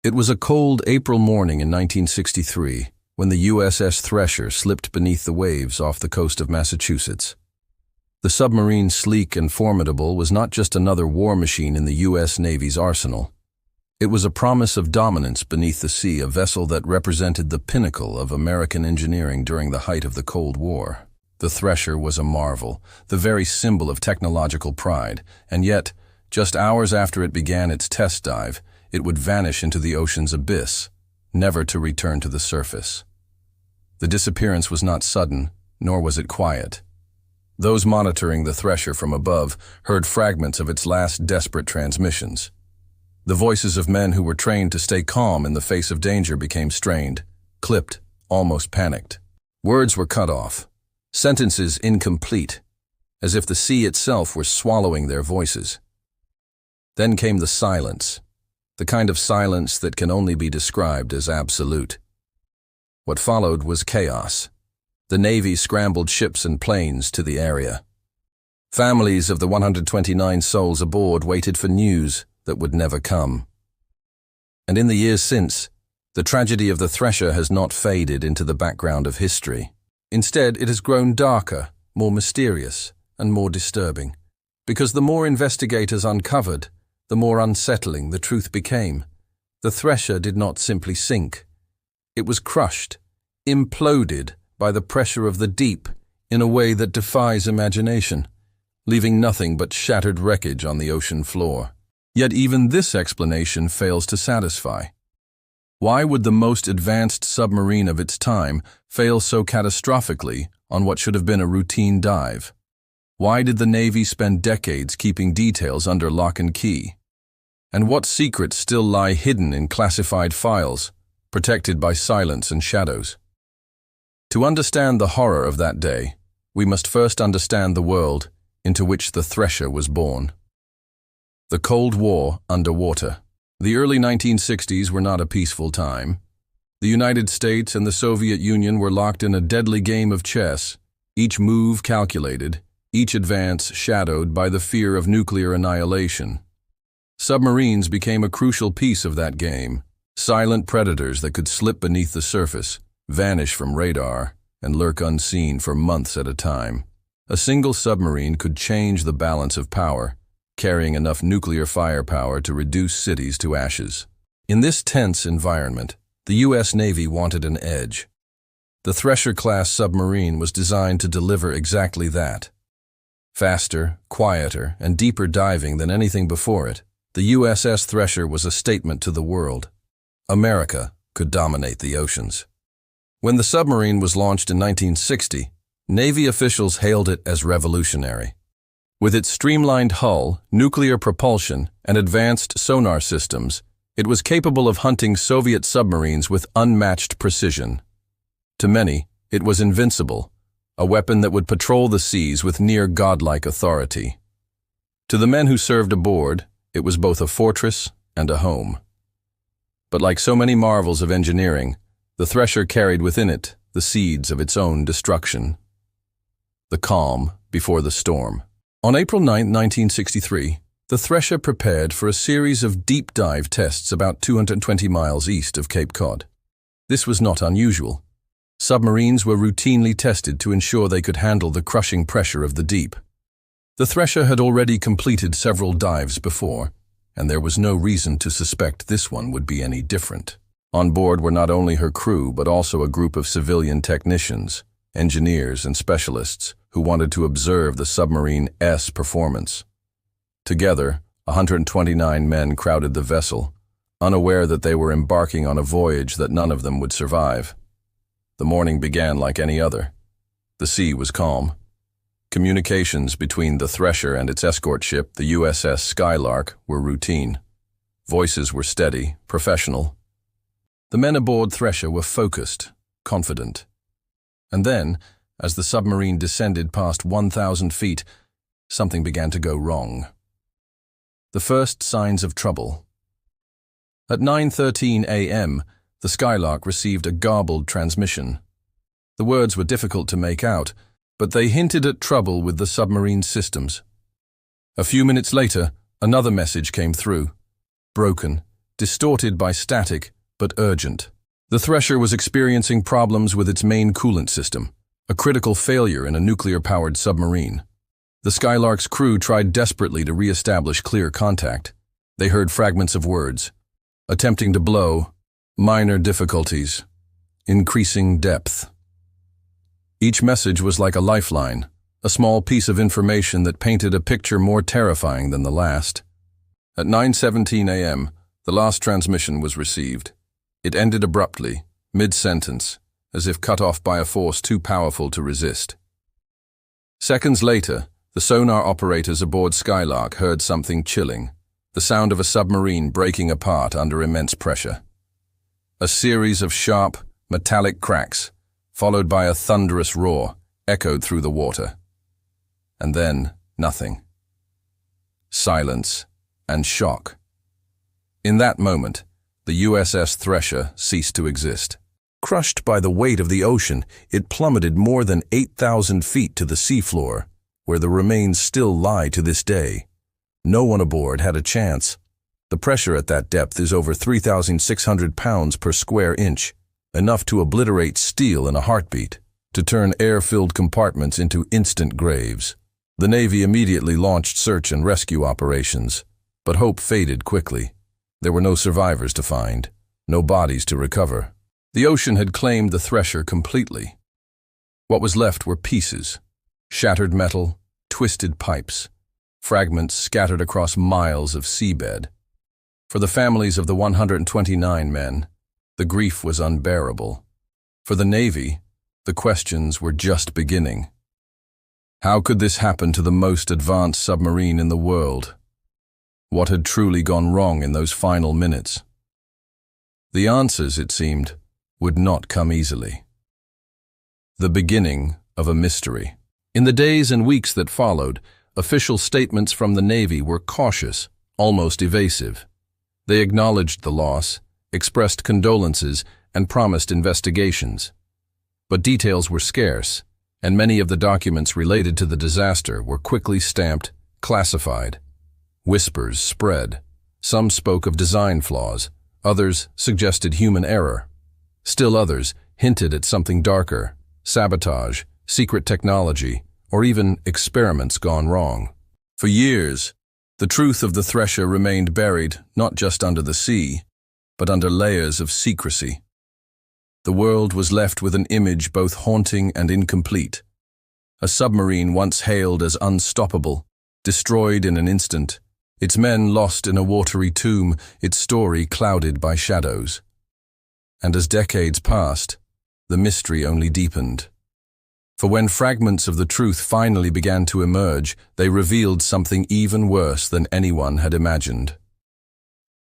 It was a cold April morning in 1963 when the USS Thresher slipped beneath the waves off the coast of Massachusetts. The submarine, sleek and formidable, was not just another war machine in the U.S. Navy's arsenal. It was a promise of dominance beneath the sea, a vessel that represented the pinnacle of American engineering during the height of the Cold War. The Thresher was a marvel, the very symbol of technological pride, and yet, just hours after it began its test dive, it would vanish into the ocean's abyss, never to return to the surface. The disappearance was not sudden, nor was it quiet. Those monitoring the Thresher from above heard fragments of its last desperate transmissions. The voices of men who were trained to stay calm in the face of danger became strained, clipped, almost panicked. Words were cut off, sentences incomplete, as if the sea itself were swallowing their voices. Then came the silence, the kind of silence that can only be described as absolute. What followed was chaos. The Navy scrambled ships and planes to the area. Families of the 129 souls aboard waited for news that would never come. And in the years since, the tragedy of the Thresher has not faded into the background of history. Instead, it has grown darker, more mysterious, and more disturbing. Because the more investigators uncovered, the more unsettling the truth became. The Thresher did not simply sink. It was crushed, imploded by the pressure of the deep in a way that defies imagination, leaving nothing but shattered wreckage on the ocean floor. Yet even this explanation fails to satisfy. Why would the most advanced submarine of its time fail so catastrophically on what should have been a routine dive? Why did the Navy spend decades keeping details under lock and key? And what secrets still lie hidden in classified files, protected by silence and shadows? To understand the horror of that day, we must first understand the world into which the Thresher was born. The Cold War underwater. The early 1960s were not a peaceful time. The United States and the Soviet Union were locked in a deadly game of chess, each move calculated, each advance shadowed by the fear of nuclear annihilation. Submarines became a crucial piece of that game, silent predators that could slip beneath the surface, vanish from radar, and lurk unseen for months at a time. A single submarine could change the balance of power, carrying enough nuclear firepower to reduce cities to ashes. In this tense environment, the U.S. Navy wanted an edge. The Thresher-class submarine was designed to deliver exactly that. Faster, quieter, and deeper diving than anything before it, the USS Thresher was a statement to the world. America could dominate the oceans. When the submarine was launched in 1960, Navy officials hailed it as revolutionary. With its streamlined hull, nuclear propulsion, and advanced sonar systems, it was capable of hunting Soviet submarines with unmatched precision. To many, it was invincible, a weapon that would patrol the seas with near godlike authority. To the men who served aboard, it was both a fortress and a home. But like so many marvels of engineering, the Thresher carried within it the seeds of its own destruction. The calm before the storm. On April 9, 1963, the Thresher prepared for a series of deep dive tests about 220 miles east of Cape Cod. This was not unusual. Submarines were routinely tested to ensure they could handle the crushing pressure of the deep. The Thresher had already completed several dives before, and there was no reason to suspect this one would be any different. On board were not only her crew, but also a group of civilian technicians, engineers, and specialists who wanted to observe the submarine's performance. Together, 129 men crowded the vessel, unaware that they were embarking on a voyage that none of them would survive. The morning began like any other. The sea was calm. Communications between the Thresher and its escort ship, the USS Skylark, were routine. Voices were steady, professional. The men aboard Thresher were focused, confident. And then, as the submarine descended past 1,000 feet, something began to go wrong. The first signs of trouble. At 9:13 a.m., the Skylark received a garbled transmission. The words were difficult to make out, but they hinted at trouble with the submarine's systems. A few minutes later, another message came through. Broken, distorted by static, but urgent. The Thresher was experiencing problems with its main coolant system, a critical failure in a nuclear-powered submarine. The Skylark's crew tried desperately to re-establish clear contact. They heard fragments of words, attempting to blow, minor difficulties, increasing depth. Each message was like a lifeline, a small piece of information that painted a picture more terrifying than the last. At 9:17 a.m., the last transmission was received. It ended abruptly, mid-sentence, as if cut off by a force too powerful to resist. Seconds later, the sonar operators aboard Skylark heard something chilling, the sound of a submarine breaking apart under immense pressure. A series of sharp, metallic cracks, followed by a thunderous roar, echoed through the water. And then, nothing. Silence and shock. In that moment, the USS Thresher ceased to exist. Crushed by the weight of the ocean, it plummeted more than 8,000 feet to the seafloor, where the remains still lie to this day. No one aboard had a chance. The pressure at that depth is over 3,600 pounds per square inch, enough to obliterate steel in a heartbeat, to turn air-filled compartments into instant graves. The Navy immediately launched search and rescue operations, but hope faded quickly. There were no survivors to find, no bodies to recover. The ocean had claimed the Thresher completely. What was left were pieces, shattered metal, twisted pipes, fragments scattered across miles of seabed. For the families of the 129 men, the grief was unbearable. For the Navy, the questions were just beginning. How could this happen to the most advanced submarine in the world? What had truly gone wrong in those final minutes? The answers, it seemed, would not come easily. The beginning of a mystery. In the days and weeks that followed, official statements from the Navy were cautious, almost evasive. They acknowledged the loss, expressed condolences, and promised investigations. But details were scarce, and many of the documents related to the disaster were quickly stamped, classified. Whispers spread. Some spoke of design flaws, others suggested human error. Still others hinted at something darker, sabotage, secret technology, or even experiments gone wrong. For years, the truth of the Thresher remained buried not just under the sea, but under layers of secrecy. The world was left with an image both haunting and incomplete. A submarine once hailed as unstoppable, destroyed in an instant, its men lost in a watery tomb, its story clouded by shadows. And as decades passed, the mystery only deepened. For when fragments of the truth finally began to emerge, they revealed something even worse than anyone had imagined.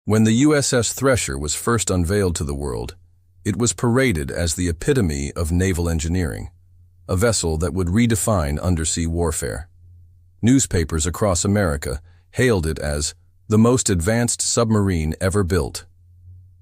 When the USS Thresher was first unveiled to the world, it was paraded as the epitome of naval engineering, a vessel that would redefine undersea warfare. Newspapers across America hailed it as the most advanced submarine ever built.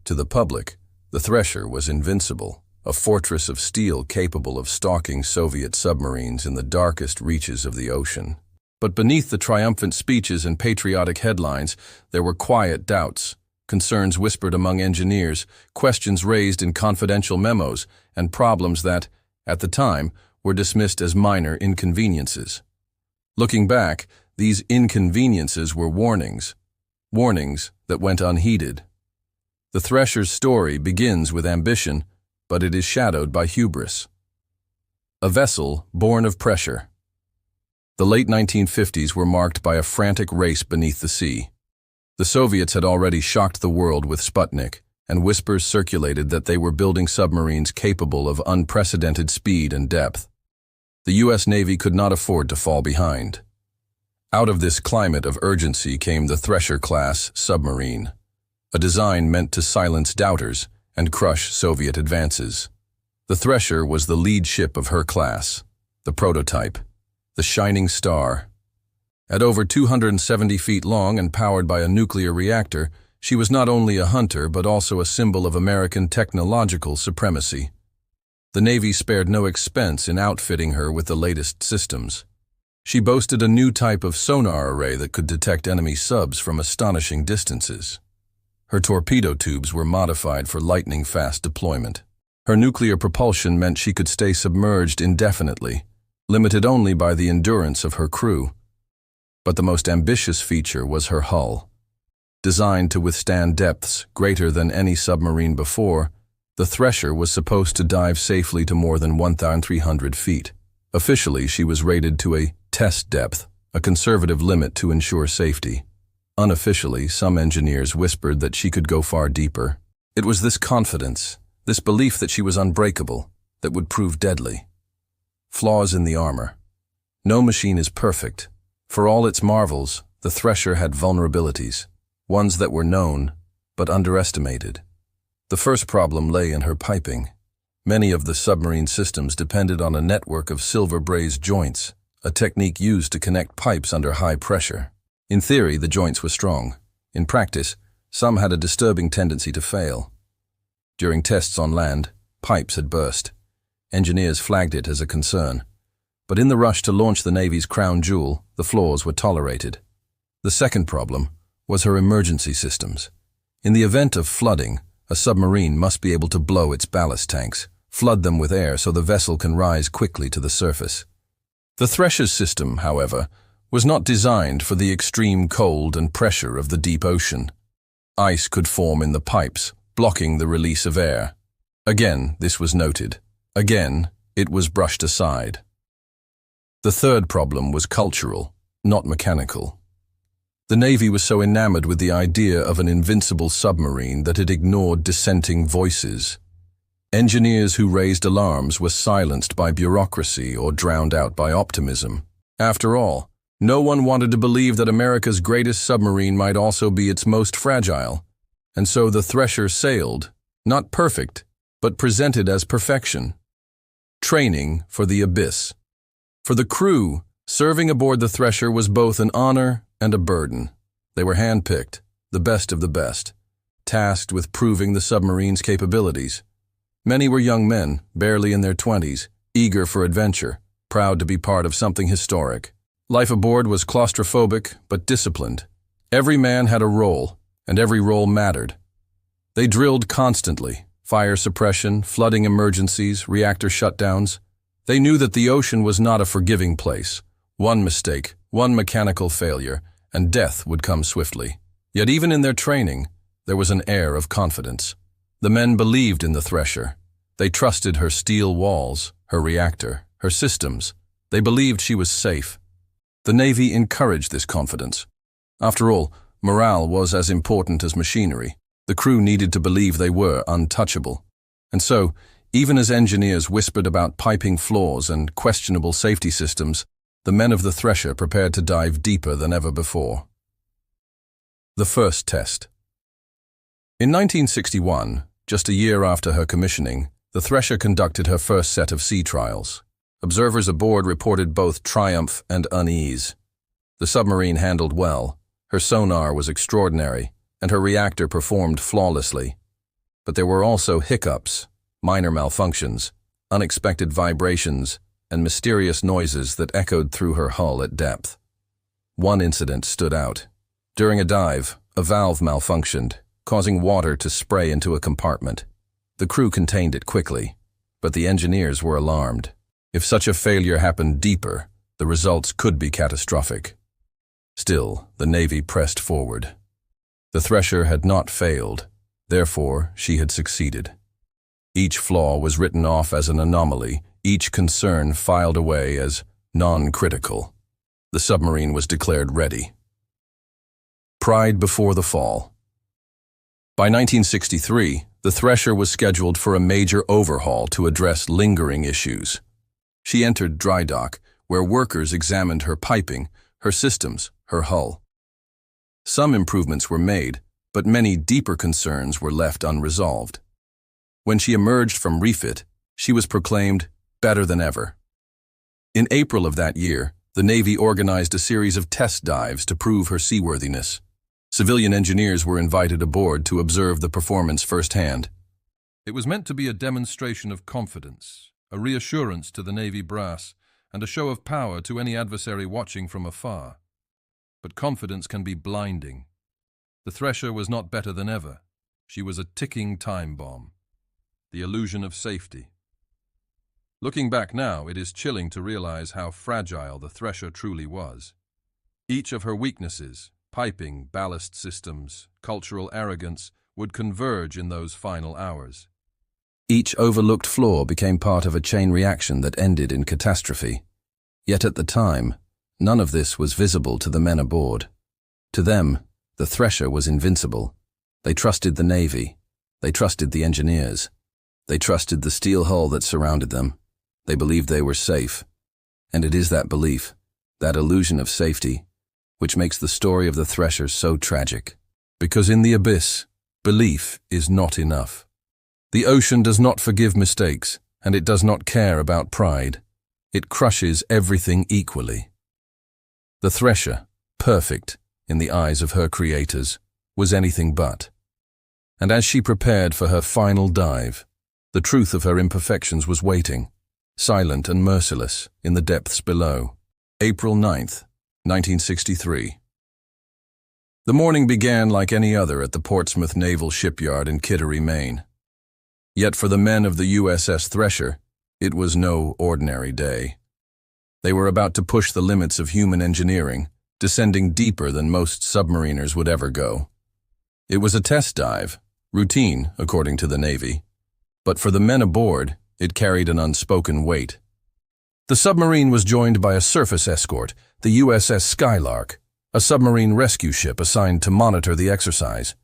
To the public, the Thresher was invincible, a fortress of steel capable of stalking Soviet submarines in the darkest reaches of the ocean. But beneath the triumphant speeches and patriotic headlines, there were quiet doubts, concerns whispered among engineers, questions raised in confidential memos, and problems that, at the time, were dismissed as minor inconveniences. Looking back, these inconveniences were warnings that went unheeded. The Thresher's story begins with ambition, but it is shadowed by hubris. A vessel born of pressure. The late 1950s were marked by a frantic race beneath the sea. The Soviets had already shocked the world with Sputnik, and whispers circulated that they were building submarines capable of unprecedented speed and depth. The U.S. Navy could not afford to fall behind. Out of this climate of urgency came the Thresher-class submarine, a design meant to silence doubters and crush Soviet advances. The Thresher was the lead ship of her class, the prototype, the shining star. At over 270 feet long and powered by a nuclear reactor, she was not only a hunter but also a symbol of American technological supremacy. The Navy spared no expense in outfitting her with the latest systems. She boasted a new type of sonar array that could detect enemy subs from astonishing distances. Her torpedo tubes were modified for lightning-fast deployment. Her nuclear propulsion meant she could stay submerged indefinitely, limited only by the endurance of her crew. But the most ambitious feature was her hull. Designed to withstand depths greater than any submarine before, the Thresher was supposed to dive safely to more than 1,300 feet. Officially, she was rated to a test depth, a conservative limit to ensure safety. Unofficially, some engineers whispered that she could go far deeper. It was this confidence, this belief that she was unbreakable, that would prove deadly. Flaws in the armor. No machine is perfect. For all its marvels, the Thresher had vulnerabilities, ones that were known, but underestimated. The first problem lay in her piping. Many of the submarine systems depended on a network of silver braze joints, a technique used to connect pipes under high pressure. In theory, the joints were strong. In practice, some had a disturbing tendency to fail. During tests on land, pipes had burst. Engineers flagged it as a concern. But in the rush to launch the Navy's crown jewel, the flaws were tolerated. The second problem was her emergency systems. In the event of flooding, a submarine must be able to blow its ballast tanks, flood them with air so the vessel can rise quickly to the surface. The Thresher's system, however, was not designed for the extreme cold and pressure of the deep ocean. Ice could form in the pipes, blocking the release of air. Again, this was noted. Again, it was brushed aside. The third problem was cultural, not mechanical. The Navy was so enamored with the idea of an invincible submarine that it ignored dissenting voices. Engineers who raised alarms were silenced by bureaucracy or drowned out by optimism. After all, no one wanted to believe that America's greatest submarine might also be its most fragile, and so the Thresher sailed, not perfect, but presented as perfection. Training for the abyss. For the crew, serving aboard the Thresher was both an honor and a burden. They were handpicked, the best of the best, tasked with proving the submarine's capabilities. Many were young men, barely in their 20s, eager for adventure, proud to be part of something historic. Life aboard was claustrophobic but disciplined. Every man had a role, and every role mattered. They drilled constantly, fire suppression, flooding emergencies, reactor shutdowns. They knew that the ocean was not a forgiving place. One mistake, one mechanical failure, and death would come swiftly. Yet even in their training, there was an air of confidence. The men believed in the Thresher. They trusted her steel walls, her reactor, her systems. They believed she was safe. The Navy encouraged this confidence. After all, morale was as important as machinery. The crew needed to believe they were untouchable. And so, even as engineers whispered about piping flaws and questionable safety systems, the men of the Thresher prepared to dive deeper than ever before. The first test. In 1961, just a year after her commissioning, the Thresher conducted her first set of sea trials. Observers aboard reported both triumph and unease. The submarine handled well, her sonar was extraordinary, and her reactor performed flawlessly. But there were also hiccups, minor malfunctions, unexpected vibrations, and mysterious noises that echoed through her hull at depth. One incident stood out. During a dive, a valve malfunctioned, causing water to spray into a compartment. The crew contained it quickly, but the engineers were alarmed. If such a failure happened deeper, the results could be catastrophic. Still, the Navy pressed forward. The Thresher had not failed, therefore she had succeeded. Each flaw was written off as an anomaly, each concern filed away as non-critical. The submarine was declared ready. Pride before the fall. By 1963, the Thresher was scheduled for a major overhaul to address lingering issues. She entered dry dock, where workers examined her piping, her systems, her hull. Some improvements were made, but many deeper concerns were left unresolved. When she emerged from refit, she was proclaimed better than ever. In April of that year, the Navy organized a series of test dives to prove her seaworthiness. Civilian engineers were invited aboard to observe the performance firsthand. It was meant to be a demonstration of confidence, a reassurance to the Navy brass, and a show of power to any adversary watching from afar. But confidence can be blinding. The Thresher was not better than ever. She was a ticking time bomb. The illusion of safety. Looking back now, it is chilling to realize how fragile the Thresher truly was. Each of her weaknesses, piping, ballast systems, cultural arrogance, would converge in those final hours. Each overlooked flaw became part of a chain reaction that ended in catastrophe. Yet at the time, none of this was visible to the men aboard. To them, the Thresher was invincible. They trusted the Navy. They trusted the engineers. They trusted the steel hull that surrounded them. They believed they were safe. And it is that belief, that illusion of safety, which makes the story of the Thresher so tragic. Because in the abyss, belief is not enough. The ocean does not forgive mistakes, and it does not care about pride. It crushes everything equally. The Thresher, perfect in the eyes of her creators, was anything but. And as she prepared for her final dive, the truth of her imperfections was waiting, silent and merciless, in the depths below. April 9th, 1963. The morning began like any other at the Portsmouth Naval Shipyard in Kittery, Maine. Yet for the men of the USS Thresher, it was no ordinary day. They were about to push the limits of human engineering, descending deeper than most submariners would ever go. It was a test dive, routine according to the Navy. But for the men aboard, it carried an unspoken weight. The submarine was joined by a surface escort, the USS Skylark, a submarine rescue ship assigned to monitor the exercise.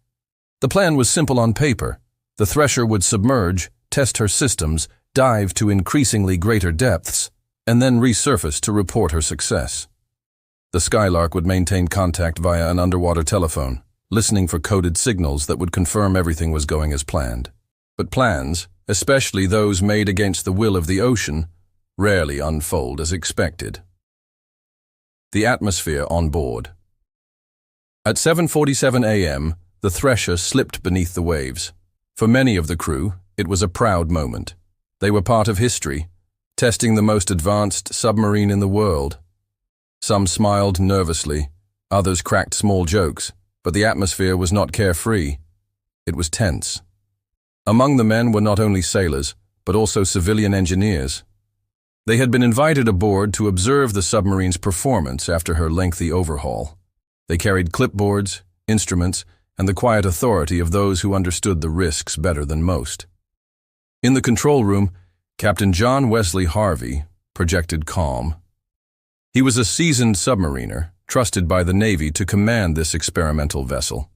The plan was simple on paper. The Thresher would submerge, test her systems, dive to increasingly greater depths, and then resurface to report her success. The Skylark would maintain contact via an underwater telephone, listening for coded signals that would confirm everything was going as planned. But plans, especially those made against the will of the ocean, rarely unfold as expected. The atmosphere on board. At 7:47 a.m., the Thresher slipped beneath the waves. For many of the crew, it was a proud moment. They were part of history, testing the most advanced submarine in the world. Some smiled nervously, others cracked small jokes, but the atmosphere was not carefree. It was tense. Among the men were not only sailors, but also civilian engineers. They had been invited aboard to observe the submarine's performance after her lengthy overhaul. They carried clipboards, instruments, and the quiet authority of those who understood the risks better than most. In the control room, Captain John Wesley Harvey projected calm. He was a seasoned submariner, trusted by the Navy to command this experimental vessel.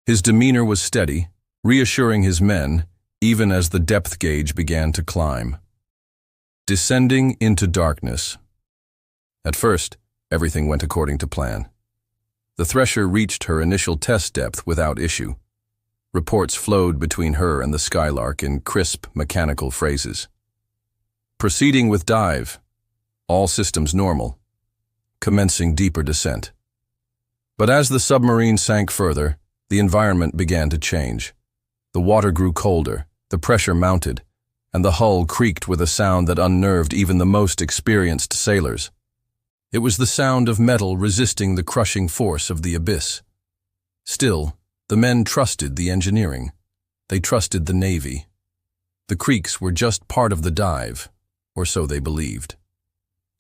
His demeanor was steady, reassuring his men, even as the depth gauge began to climb. Descending into darkness. At first, everything went according to plan. The Thresher reached her initial test depth without issue. Reports flowed between her and the Skylark in crisp, mechanical phrases. Proceeding with dive. All systems normal. Commencing deeper descent. But as the submarine sank further, the environment began to change. The water grew colder, the pressure mounted, and the hull creaked with a sound that unnerved even the most experienced sailors. It was the sound of metal resisting the crushing force of the abyss. Still, the men trusted the engineering. They trusted the Navy. The creaks were just part of the dive, or so they believed.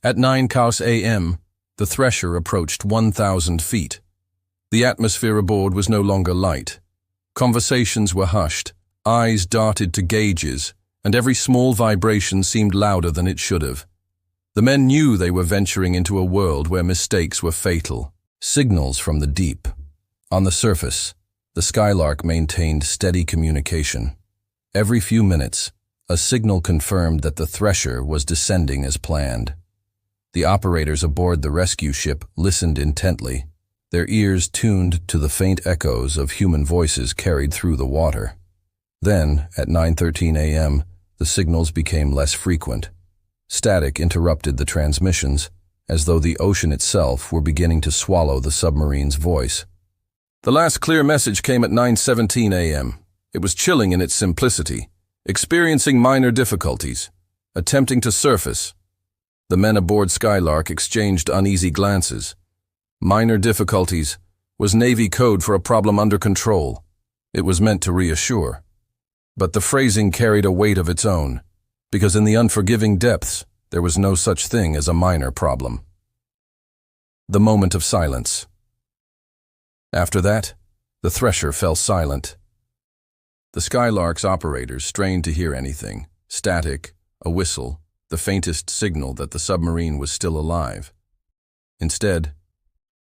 At 9 a.m., the Thresher approached 1,000 feet. The atmosphere aboard was no longer light. Conversations were hushed, eyes darted to gauges, and every small vibration seemed louder than it should have. The men knew they were venturing into a world where mistakes were fatal. Signals from the deep. On the surface, the Skylark maintained steady communication. Every few minutes, a signal confirmed that the Thresher was descending as planned. The operators aboard the rescue ship listened intently, their ears tuned to the faint echoes of human voices carried through the water. Then, at 9:13 a.m., the signals became less frequent. Static interrupted the transmissions, as though the ocean itself were beginning to swallow the submarine's voice. The last clear message came at 9:17 a.m. It was chilling in its simplicity, experiencing minor difficulties, attempting to surface. The men aboard Skylark exchanged uneasy glances. Minor difficulties, was Navy code for a problem under control. It was meant to reassure. But the phrasing carried a weight of its own, because in the unforgiving depths, there was no such thing as a minor problem. The moment of silence. After that, the Thresher fell silent. The Skylark's operators strained to hear anything, static, a whistle, the faintest signal that the submarine was still alive. Instead,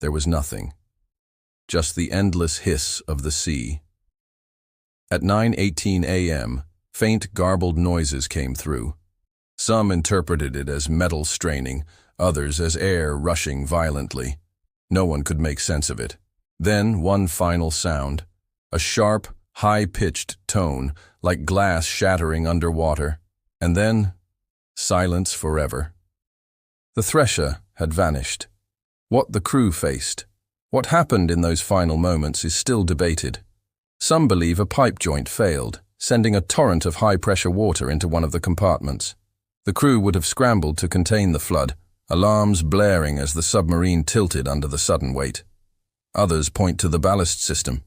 there was nothing. Just the endless hiss of the sea. At 9:18 a.m., faint garbled noises came through. Some interpreted it as metal straining, others as air rushing violently. No one could make sense of it. Then one final sound, a sharp, high-pitched tone, like glass shattering underwater, and then silence forever. The Thresher had vanished. What the crew faced, what happened in those final moments is still debated. Some believe a pipe joint failed, sending a torrent of high-pressure water into one of the compartments. The crew would have scrambled to contain the flood, alarms blaring as the submarine tilted under the sudden weight. Others point to the ballast system.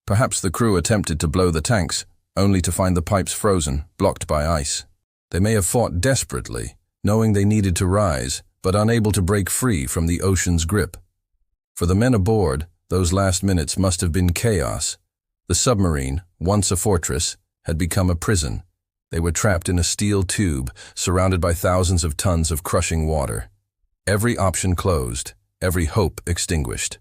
Perhaps the crew attempted to blow the tanks, only to find the pipes frozen, blocked by ice. They may have fought desperately, knowing they needed to rise, but unable to break free from the ocean's grip. For the men aboard, those last minutes must have been chaos. The submarine, once a fortress, had become a prison. They were trapped in a steel tube, surrounded by thousands of tons of crushing water. Every option closed, every hope extinguished.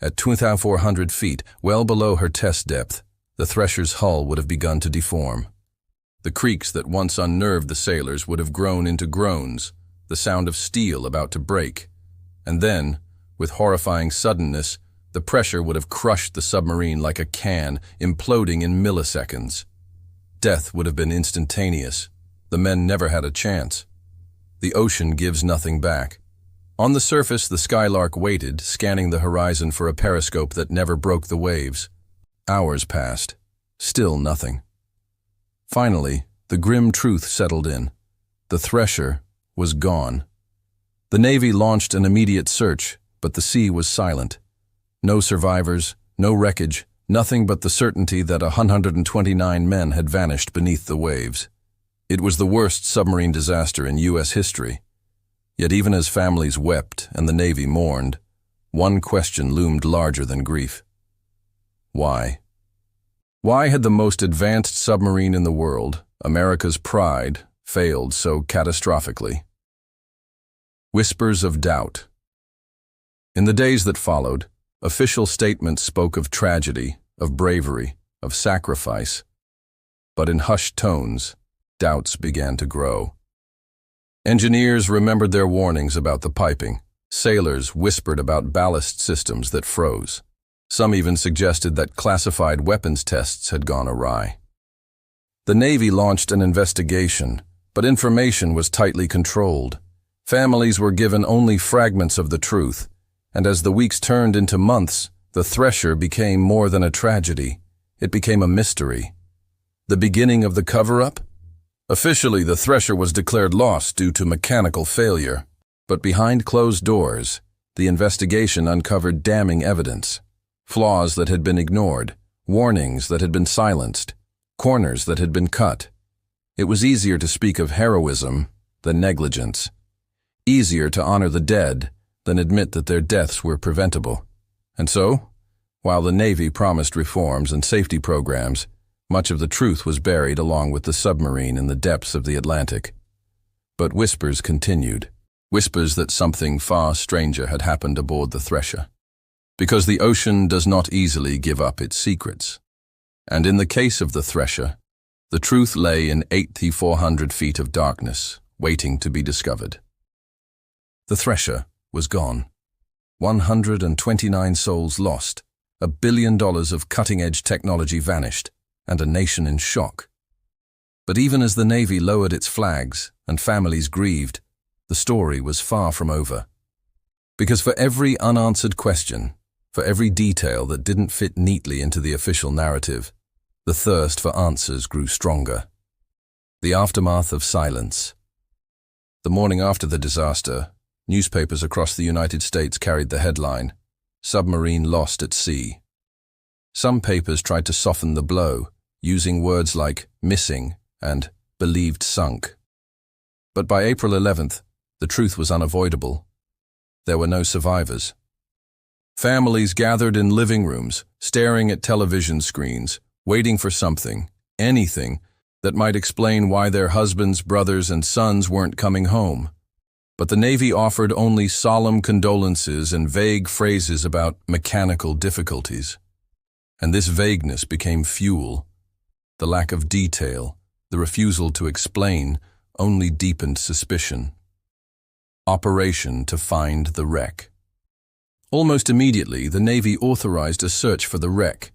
At 2,400 feet, well below her test depth, the Thresher's hull would have begun to deform. The creaks that once unnerved the sailors would have grown into groans, the sound of steel about to break. And then, with horrifying suddenness, the pressure would have crushed the submarine like a can, imploding in milliseconds. Death would have been instantaneous. The men never had a chance. The ocean gives nothing back. On the surface, the Skylark waited, scanning the horizon for a periscope that never broke the waves. Hours passed. Still nothing. Finally, the grim truth settled in. The Thresher was gone. The Navy launched an immediate search, but the sea was silent. No survivors, no wreckage, nothing but the certainty that 129 men had vanished beneath the waves. It was the worst submarine disaster in U.S. history. Yet even as families wept and the Navy mourned, one question loomed larger than grief. Why? Why had the most advanced submarine in the world, America's pride, failed so catastrophically? Whispers of doubt. In the days that followed, official statements spoke of tragedy, of bravery, of sacrifice. But in hushed tones, doubts began to grow. Engineers remembered their warnings about the piping. Sailors whispered about ballast systems that froze. Some even suggested that classified weapons tests had gone awry. The Navy launched an investigation, but information was tightly controlled. Families were given only fragments of the truth, and as the weeks turned into months, the Thresher became more than a tragedy. It became a mystery. The beginning of the cover-up? Officially, the Thresher was declared lost due to mechanical failure, but behind closed doors, the investigation uncovered damning evidence. Flaws that had been ignored, warnings that had been silenced, corners that had been cut. It was easier to speak of heroism than negligence. Easier to honor the dead than admit that their deaths were preventable. And so, while the Navy promised reforms and safety programs, much of the truth was buried along with the submarine in the depths of the Atlantic. But whispers continued, whispers that something far stranger had happened aboard the Thresher. Because the ocean does not easily give up its secrets. And in the case of the Thresher, the truth lay in 8,400 feet of darkness, waiting to be discovered. The Thresher was gone. 129 souls lost, $1 billion of cutting-edge technology vanished, and a nation in shock. But even as the Navy lowered its flags and families grieved, the story was far from over. Because for every unanswered question, for every detail that didn't fit neatly into the official narrative, the thirst for answers grew stronger. The aftermath of silence. The morning after the disaster, newspapers across the United States carried the headline, submarine lost at sea. Some papers tried to soften the blow, using words like missing and believed sunk. But by April 11th, the truth was unavoidable. There were no survivors. Families gathered in living rooms, staring at television screens, waiting for something, anything, that might explain why their husbands, brothers, and sons weren't coming home. But the Navy offered only solemn condolences and vague phrases about mechanical difficulties. And this vagueness became fuel. The lack of detail, the refusal to explain, only deepened suspicion. Operation to find the wreck. Almost immediately, the Navy authorized a search for the wreck.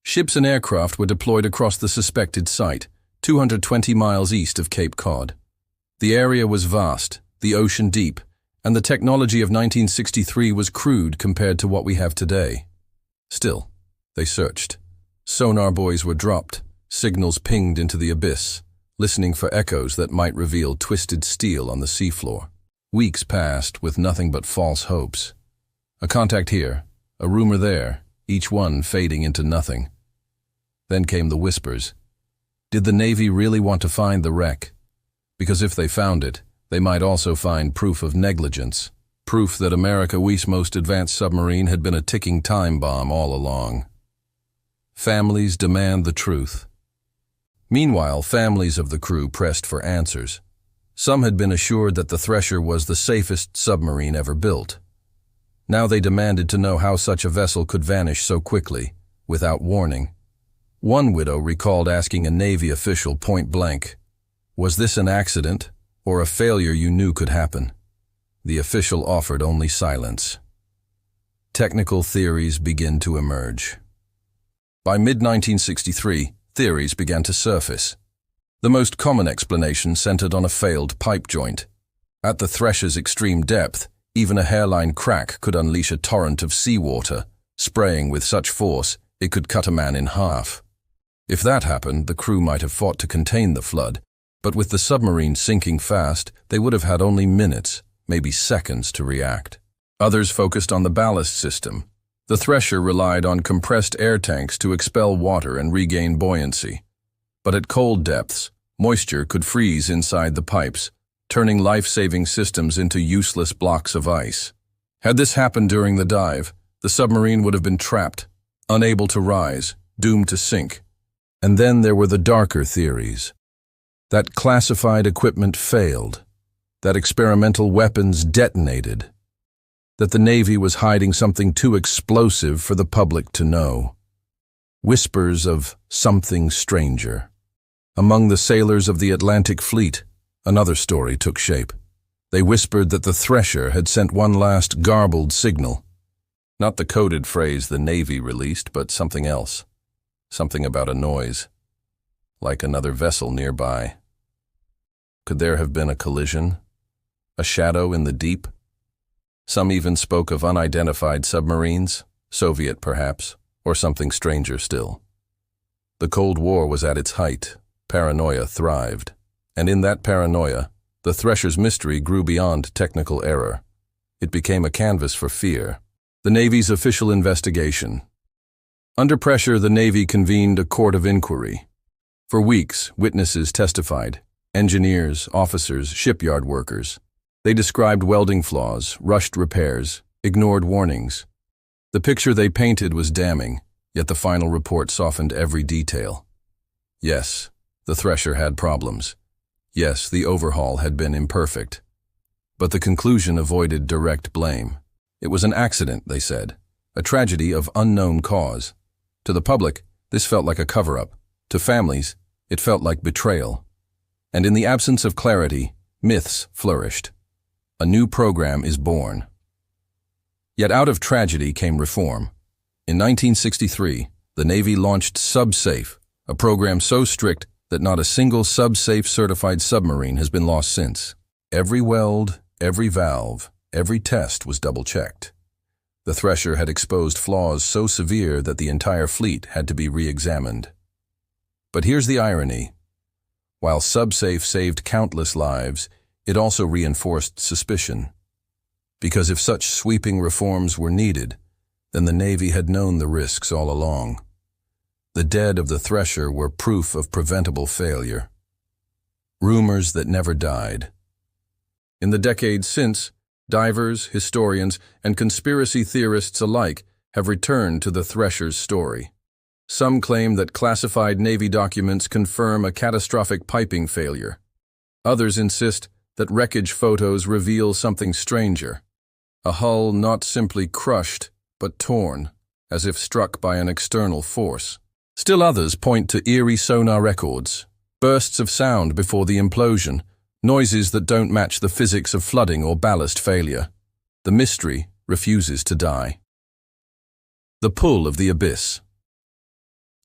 Ships and aircraft were deployed across the suspected site, 220 miles east of Cape Cod. The area was vast, the ocean deep, and the technology of 1963 was crude compared to what we have today. Still, they searched. Sonar buoys were dropped, signals pinged into the abyss, listening for echoes that might reveal twisted steel on the seafloor. Weeks passed with nothing but false hopes. A contact here, a rumor there, each one fading into nothing. Then came the whispers. Did the Navy really want to find the wreck? Because if they found it, they might also find proof of negligence, proof that America's most advanced submarine had been a ticking time bomb all along. Families demand the truth. Meanwhile, families of the crew pressed for answers. Some had been assured that the Thresher was the safest submarine ever built. Now they demanded to know how such a vessel could vanish so quickly, without warning. One widow recalled asking a Navy official point blank, "Was this an accident, or a failure you knew could happen?" The official offered only silence. Technical theories begin to emerge. By mid-1963, theories began to surface. The most common explanation centered on a failed pipe joint. At the Thresher's extreme depth, even a hairline crack could unleash a torrent of seawater, spraying with such force it could cut a man in half. If that happened, the crew might have fought to contain the flood, but with the submarine sinking fast, they would have had only minutes, maybe seconds, to react. Others focused on the ballast system. The Thresher relied on compressed air tanks to expel water and regain buoyancy. But at cold depths, moisture could freeze inside the pipes, turning life-saving systems into useless blocks of ice. Had this happened during the dive, the submarine would have been trapped, unable to rise, doomed to sink. And then there were the darker theories. That classified equipment failed, that experimental weapons detonated, that the Navy was hiding something too explosive for the public to know. Whispers of something stranger. Among the sailors of the Atlantic Fleet, another story took shape. They whispered that the Thresher had sent one last garbled signal. Not the coded phrase the Navy released, but something else. Something about a noise. Like another vessel nearby. Could there have been a collision? A shadow in the deep? Some even spoke of unidentified submarines, Soviet perhaps, or something stranger still. The Cold War was at its height. Paranoia thrived. And in that paranoia, the Thresher's mystery grew beyond technical error. It became a canvas for fear. The Navy's official investigation. Under pressure, the Navy convened a court of inquiry. For weeks, witnesses testified. Engineers, officers, shipyard workers. They described welding flaws, rushed repairs, ignored warnings. The picture they painted was damning, yet the final report softened every detail. Yes, the Thresher had problems. Yes, the overhaul had been imperfect. But the conclusion avoided direct blame. It was an accident, they said, a tragedy of unknown cause. To the public, this felt like a cover-up. To families, it felt like betrayal. And in the absence of clarity, myths flourished. A new program is born. Yet out of tragedy came reform. In 1963, the Navy launched SubSafe, a program so strict that not a single SubSafe certified submarine has been lost since. Every weld, every valve, every test was double-checked. The Thresher had exposed flaws so severe that the entire fleet had to be re-examined. But here's the irony. While SubSafe saved countless lives, it also reinforced suspicion. Because if such sweeping reforms were needed, then the Navy had known the risks all along. The dead of the Thresher were proof of preventable failure. Rumors that never died. In the decades since, divers, historians, and conspiracy theorists alike have returned to the Thresher's story. Some claim that classified Navy documents confirm a catastrophic piping failure. Others insist that wreckage photos reveal something stranger, a hull not simply crushed, but torn, as if struck by an external force. Still others point to eerie sonar records, bursts of sound before the implosion, noises that don't match the physics of flooding or ballast failure. The mystery refuses to die. The pull of the abyss.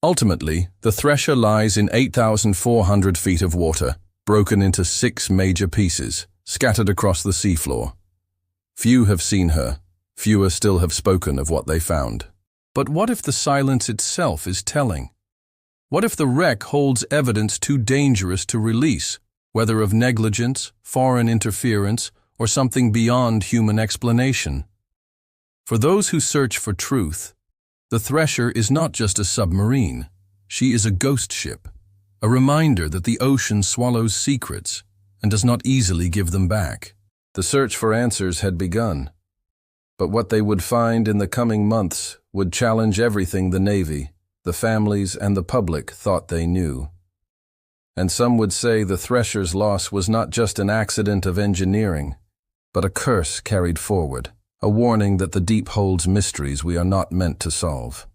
Ultimately, the Thresher lies in 8,400 feet of water, broken into 6 major pieces, scattered across the seafloor. Few have seen her, fewer still have spoken of what they found. But what if the silence itself is telling? What if the wreck holds evidence too dangerous to release, whether of negligence, foreign interference, or something beyond human explanation? For those who search for truth, the Thresher is not just a submarine. She is a ghost ship, a reminder that the ocean swallows secrets and does not easily give them back. The search for answers had begun, but what they would find in the coming months would challenge everything the Navy, the families, and the public thought they knew. And some would say the Thresher's loss was not just an accident of engineering, but a curse carried forward, a warning that the deep holds mysteries we are not meant to solve.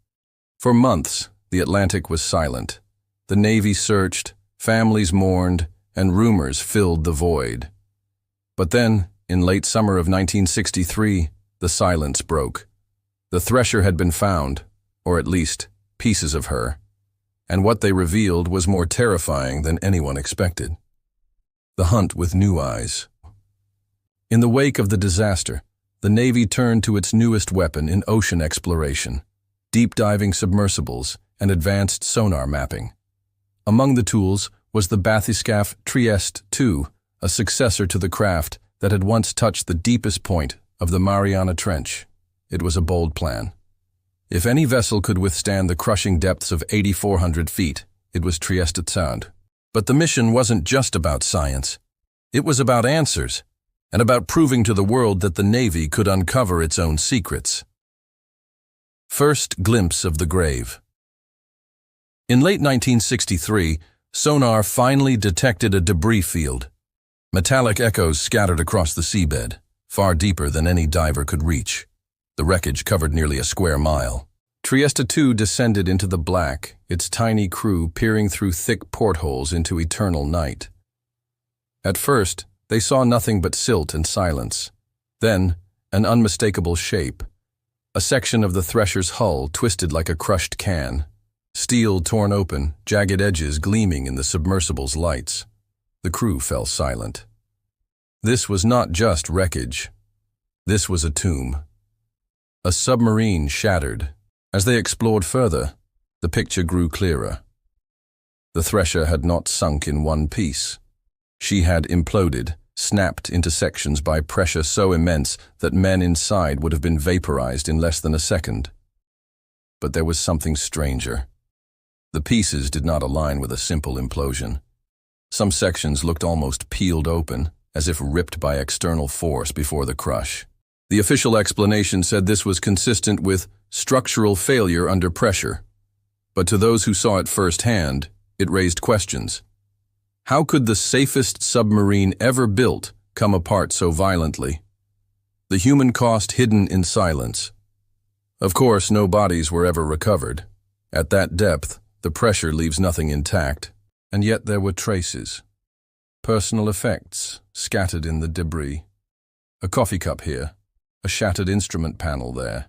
For months, the Atlantic was silent. The Navy searched, families mourned, and rumors filled the void. But then, in late summer of 1963, the silence broke. The Thresher had been found, or at least pieces of her, and what they revealed was more terrifying than anyone expected. The hunt with new eyes. In the wake of the disaster, the Navy turned to its newest weapon in ocean exploration, deep-diving submersibles and advanced sonar mapping. Among the tools was the bathyscaphe Trieste II, a successor to the craft that had once touched the deepest point of the Mariana Trench. It was a bold plan. If any vessel could withstand the crushing depths of 8,400 feet, it was Trieste II. But the mission wasn't just about science. It was about answers, and about proving to the world that the Navy could uncover its own secrets. First glimpse of the grave. In late 1963, sonar finally detected a debris field. Metallic echoes scattered across the seabed, far deeper than any diver could reach. The wreckage covered nearly a square mile. Trieste II descended into the black, its tiny crew peering through thick portholes into eternal night. At first, they saw nothing but silt and silence. Then, an unmistakable shape. A section of the Thresher's hull twisted like a crushed can. Steel torn open, jagged edges gleaming in the submersible's lights. The crew fell silent. This was not just wreckage. This was a tomb. A submarine shattered. As they explored further, the picture grew clearer. The Thresher had not sunk in one piece. She had imploded, snapped into sections by pressure so immense that men inside would have been vaporized in less than a second. But there was something stranger. The pieces did not align with a simple implosion. Some sections looked almost peeled open, as if ripped by external force before the crush. The official explanation said this was consistent with structural failure under pressure. But to those who saw it firsthand, it raised questions. How could the safest submarine ever built come apart so violently? The human cost hidden in silence. Of course, no bodies were ever recovered. At that depth, the pressure leaves nothing intact, and yet there were traces. Personal effects scattered in the debris. A coffee cup here, a shattered instrument panel there.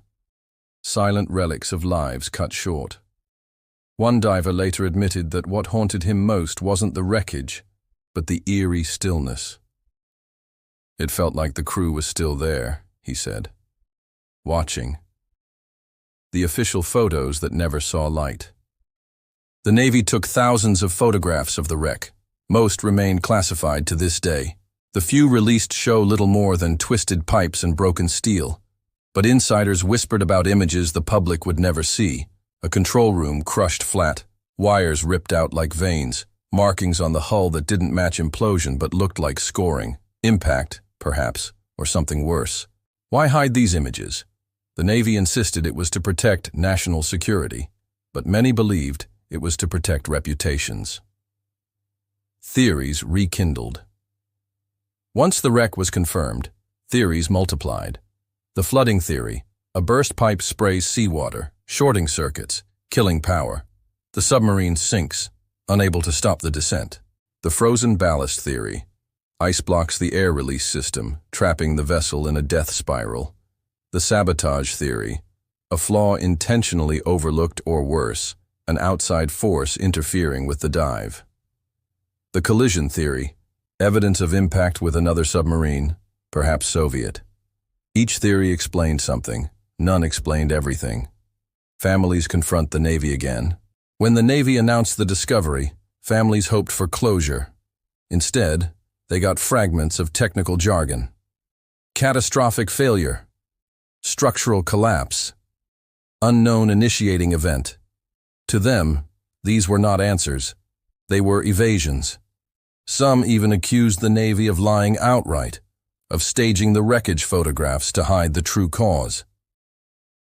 Silent relics of lives cut short. One diver later admitted that what haunted him most wasn't the wreckage, but the eerie stillness. It felt like the crew was still there, he said, watching. The official photos that never saw light. The Navy took thousands of photographs of the wreck. Most remain classified to this day. The few released show little more than twisted pipes and broken steel. But insiders whispered about images the public would never see. A control room crushed flat, wires ripped out like veins, markings on the hull that didn't match implosion but looked like scoring. Impact, perhaps, or something worse. Why hide these images? The Navy insisted it was to protect national security, but many believed it was to protect reputations. Theories rekindled. Once the wreck was confirmed, theories multiplied. The flooding theory: a burst pipe sprays seawater, shorting circuits, killing power. The submarine sinks, unable to stop the descent. The frozen ballast theory: ice blocks the air release system, trapping the vessel in a death spiral. The sabotage theory: a flaw intentionally overlooked or worse, an outside force interfering with the dive. The collision theory: evidence of impact with another submarine, perhaps Soviet. Each theory explained something, none explained everything. Families confront the Navy again. When the Navy announced the discovery, families hoped for closure. Instead, they got fragments of technical jargon. Catastrophic failure, structural collapse, unknown initiating event. To them, these were not answers. They were evasions. Some even accused the Navy of lying outright, of staging the wreckage photographs to hide the true cause.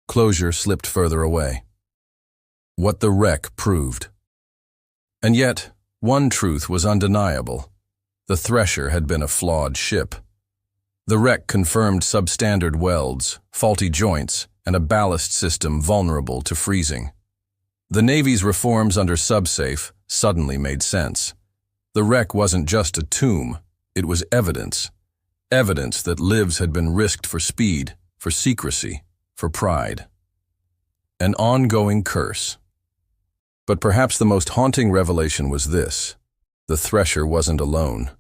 Closure slipped further away. What the wreck proved. And yet, one truth was undeniable. The Thresher had been a flawed ship. The wreck confirmed substandard welds, faulty joints, and a ballast system vulnerable to freezing. The Navy's reforms under SubSafe suddenly made sense. The wreck wasn't just a tomb, it was evidence. Evidence that lives had been risked for speed, for secrecy, for pride. An ongoing curse. But perhaps the most haunting revelation was this: the Thresher wasn't alone.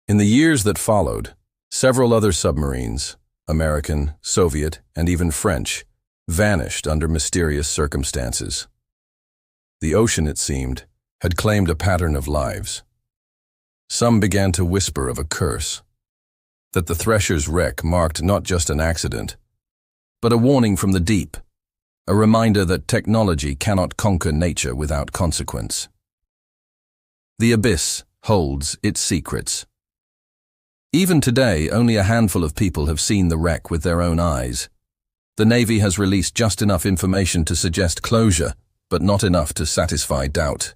In the years that followed, several other submarines, American, Soviet, and even French, vanished under mysterious circumstances. The ocean, it seemed, had claimed a pattern of lives. Some began to whisper of a curse, that the Thresher's wreck marked not just an accident, but a warning from the deep, a reminder that technology cannot conquer nature without consequence. The abyss holds its secrets. Even today, only a handful of people have seen the wreck with their own eyes. The Navy has released just enough information to suggest closure, but not enough to satisfy doubt.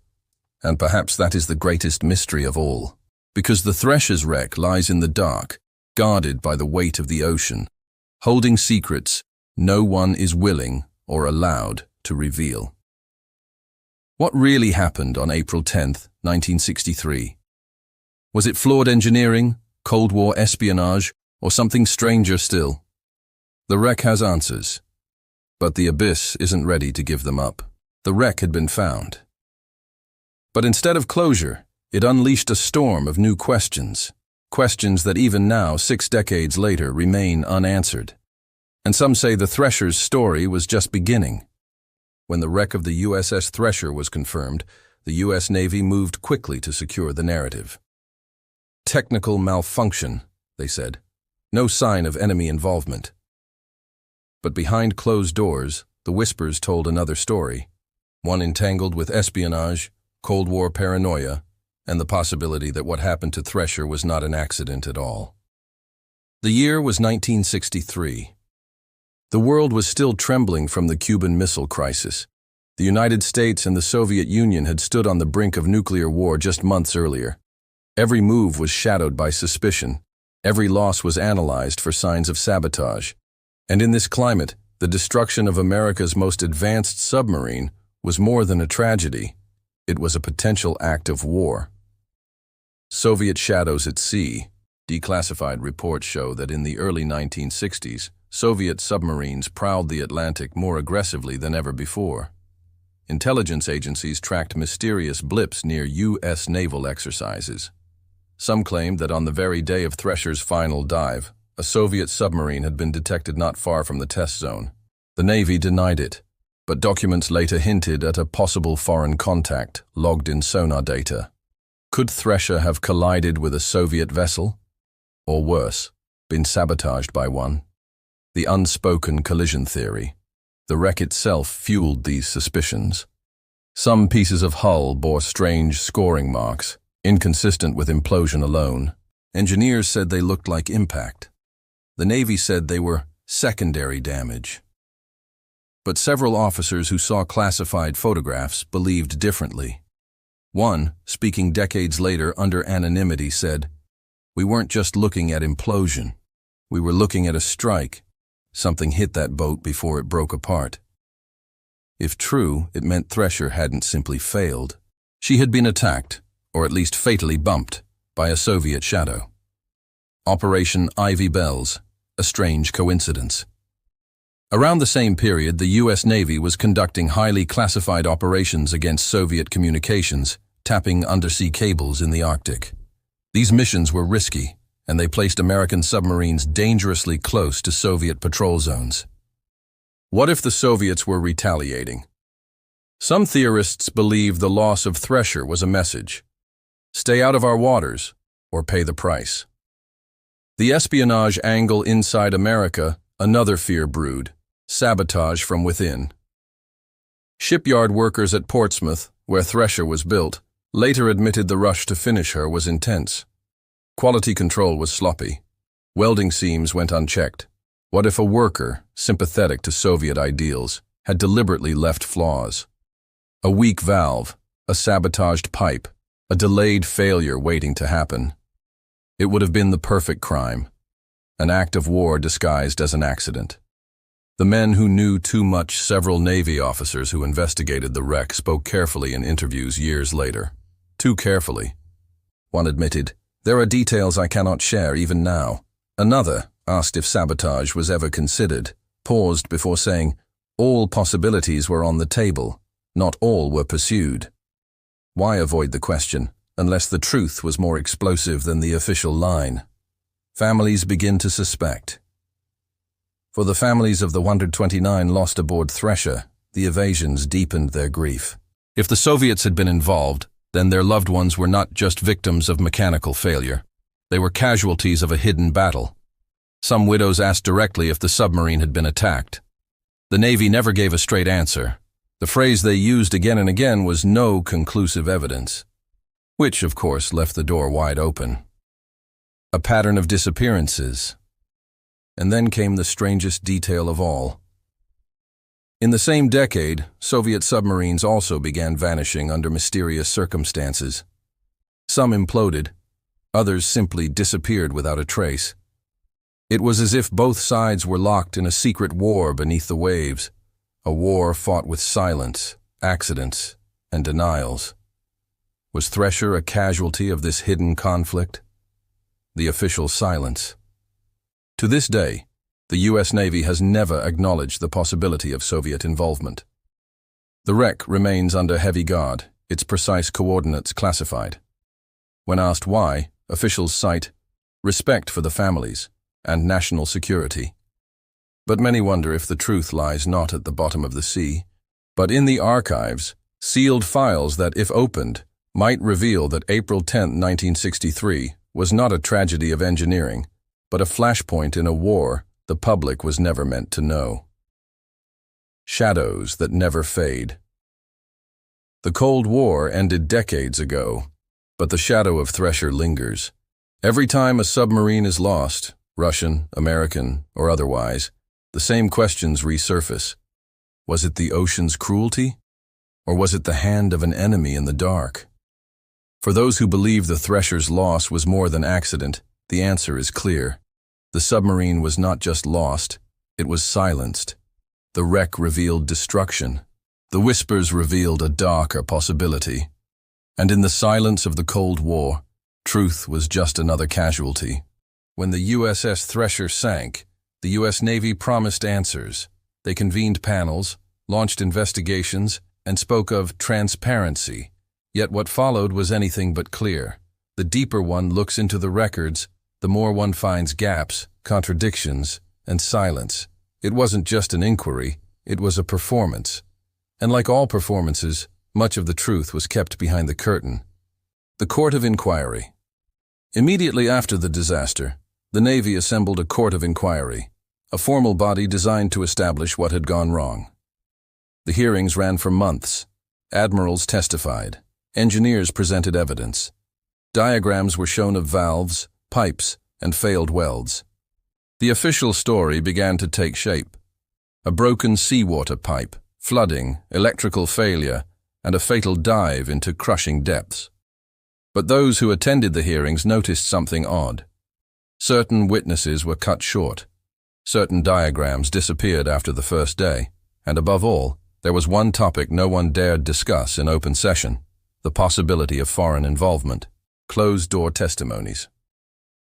And perhaps that is the greatest mystery of all, because the Thresher's wreck lies in the dark, guarded by the weight of the ocean, holding secrets no one is willing or allowed to reveal. What really happened on April 10th, 1963? Was it flawed engineering, Cold War espionage, or something stranger still? The wreck has answers, but the abyss isn't ready to give them up. The wreck had been found. But instead of closure, it unleashed a storm of new questions. Questions that even now, 6 decades later, remain unanswered. And some say the Thresher's story was just beginning. When the wreck of the USS Thresher was confirmed, the U.S. Navy moved quickly to secure the narrative. Technical malfunction, they said. No sign of enemy involvement. But behind closed doors, the whispers told another story, one entangled with espionage, Cold War paranoia, and the possibility that what happened to Thresher was not an accident at all. The year was 1963. The world was still trembling from the Cuban Missile Crisis. The United States and the Soviet Union had stood on the brink of nuclear war just months earlier. Every move was shadowed by suspicion. Every loss was analyzed for signs of sabotage. And in this climate, the destruction of America's most advanced submarine was more than a tragedy. It was a potential act of war. Soviet shadows at sea. Declassified reports show that in the early 1960s, Soviet submarines prowled the Atlantic more aggressively than ever before. Intelligence agencies tracked mysterious blips near U.S. naval exercises. Some claimed that on the very day of Thresher's final dive, a Soviet submarine had been detected not far from the test zone. The Navy denied it, but documents later hinted at a possible foreign contact logged in sonar data. Could Thresher have collided with a Soviet vessel? Or worse, been sabotaged by one? the unspoken collision theory. The wreck itself fueled these suspicions. Some pieces of hull bore strange scoring marks, inconsistent with implosion alone. Engineers said they looked like impact. The Navy said they were secondary damage. But several officers who saw classified photographs believed differently. One, speaking decades later under anonymity, said, "We weren't just looking at implosion. We were looking at a strike. Something hit that boat before it broke apart." If true, it meant Thresher hadn't simply failed. She had been attacked, or at least fatally bumped, by a Soviet shadow. Operation Ivy Bells, a strange coincidence. Around the same period, the U.S. Navy was conducting highly classified operations against Soviet communications, tapping undersea cables in the Arctic. These missions were risky, and they placed American submarines dangerously close to Soviet patrol zones. What if the Soviets were retaliating? Some theorists believe the loss of Thresher was a message. Stay out of our waters, or pay the price. The espionage angle inside America, another fear brewed: sabotage from within. Shipyard workers at Portsmouth, where Thresher was built, later admitted the rush to finish her was intense. Quality control was sloppy. Welding seams went unchecked. What if a worker, sympathetic to Soviet ideals, had deliberately left flaws? A weak valve, a sabotaged pipe, a delayed failure waiting to happen. It would have been the perfect crime, an act of war disguised as an accident. The men who knew too much, several Navy officers who investigated the wreck, spoke carefully in interviews years later. Too carefully. One admitted, "There are details I cannot share even now." Another, asked if sabotage was ever considered, paused before saying, "All possibilities were on the table. Not all were pursued." Why avoid the question, unless the truth was more explosive than the official line? Families begin to suspect. For the families of the 129 lost aboard Thresher, the evasions deepened their grief. If the Soviets had been involved, then their loved ones were not just victims of mechanical failure. They were casualties of a hidden battle. Some widows asked directly if the submarine had been attacked. The Navy never gave a straight answer. The phrase they used again and again was "no conclusive evidence," which, of course, left the door wide open. A pattern of disappearances. And then came the strangest detail of all. In the same decade, Soviet submarines also began vanishing under mysterious circumstances. Some imploded, others simply disappeared without a trace. It was as if both sides were locked in a secret war beneath the waves, a war fought with silence, accidents, and denials. Was Thresher a casualty of this hidden conflict? The official silence. To this day, the U.S. Navy has never acknowledged the possibility of Soviet involvement. The wreck remains under heavy guard, its precise coordinates classified. When asked why, officials cite respect for the families and national security. But many wonder if the truth lies not at the bottom of the sea, but in the archives, sealed files that, if opened, might reveal that April 10, 1963 was not a tragedy of engineering, but a flashpoint in a war the public was never meant to know. Shadows that never fade. The Cold War ended decades ago, but the shadow of Thresher lingers. Every time a submarine is lost, Russian, American, or otherwise, the same questions resurface. Was it the ocean's cruelty? Or was it the hand of an enemy in the dark? For those who believe the Thresher's loss was more than accident, the answer is clear. The submarine was not just lost, it was silenced. The wreck revealed destruction. The whispers revealed a darker possibility. And in the silence of the Cold War, truth was just another casualty. When the USS Thresher sank, the U.S. Navy promised answers. They convened panels, launched investigations, and spoke of transparency. Yet what followed was anything but clear. The deeper one looks into the records, the more one finds gaps, contradictions, and silence. It wasn't just an inquiry, it was a performance. And like all performances, much of the truth was kept behind the curtain. The Court of Inquiry. Immediately after the disaster, the Navy assembled a court of inquiry, a formal body designed to establish what had gone wrong. The hearings ran for months. Admirals testified. Engineers presented evidence. Diagrams were shown of valves, pipes, and failed welds. The official story began to take shape. A broken seawater pipe, flooding, electrical failure, and a fatal dive into crushing depths. But those who attended the hearings noticed something odd. Certain witnesses were cut short. Certain diagrams disappeared after the first day. And above all, there was one topic no one dared discuss in open session: the possibility of foreign involvement. Closed-door testimonies.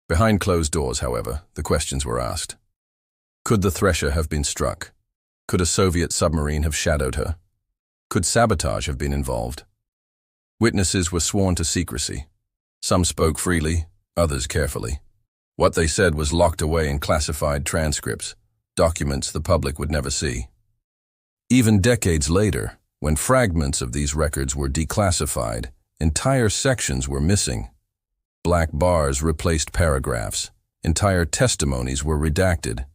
Behind closed doors, however, the questions were asked. Could the Thresher have been struck? Could a Soviet submarine have shadowed her? Could sabotage have been involved? Witnesses were sworn to secrecy. Some spoke freely, others carefully. What they said was locked away in classified transcripts, documents the public would never see. Even decades later, when fragments of these records were declassified, entire sections were missing. Black bars replaced paragraphs. Entire testimonies were redacted.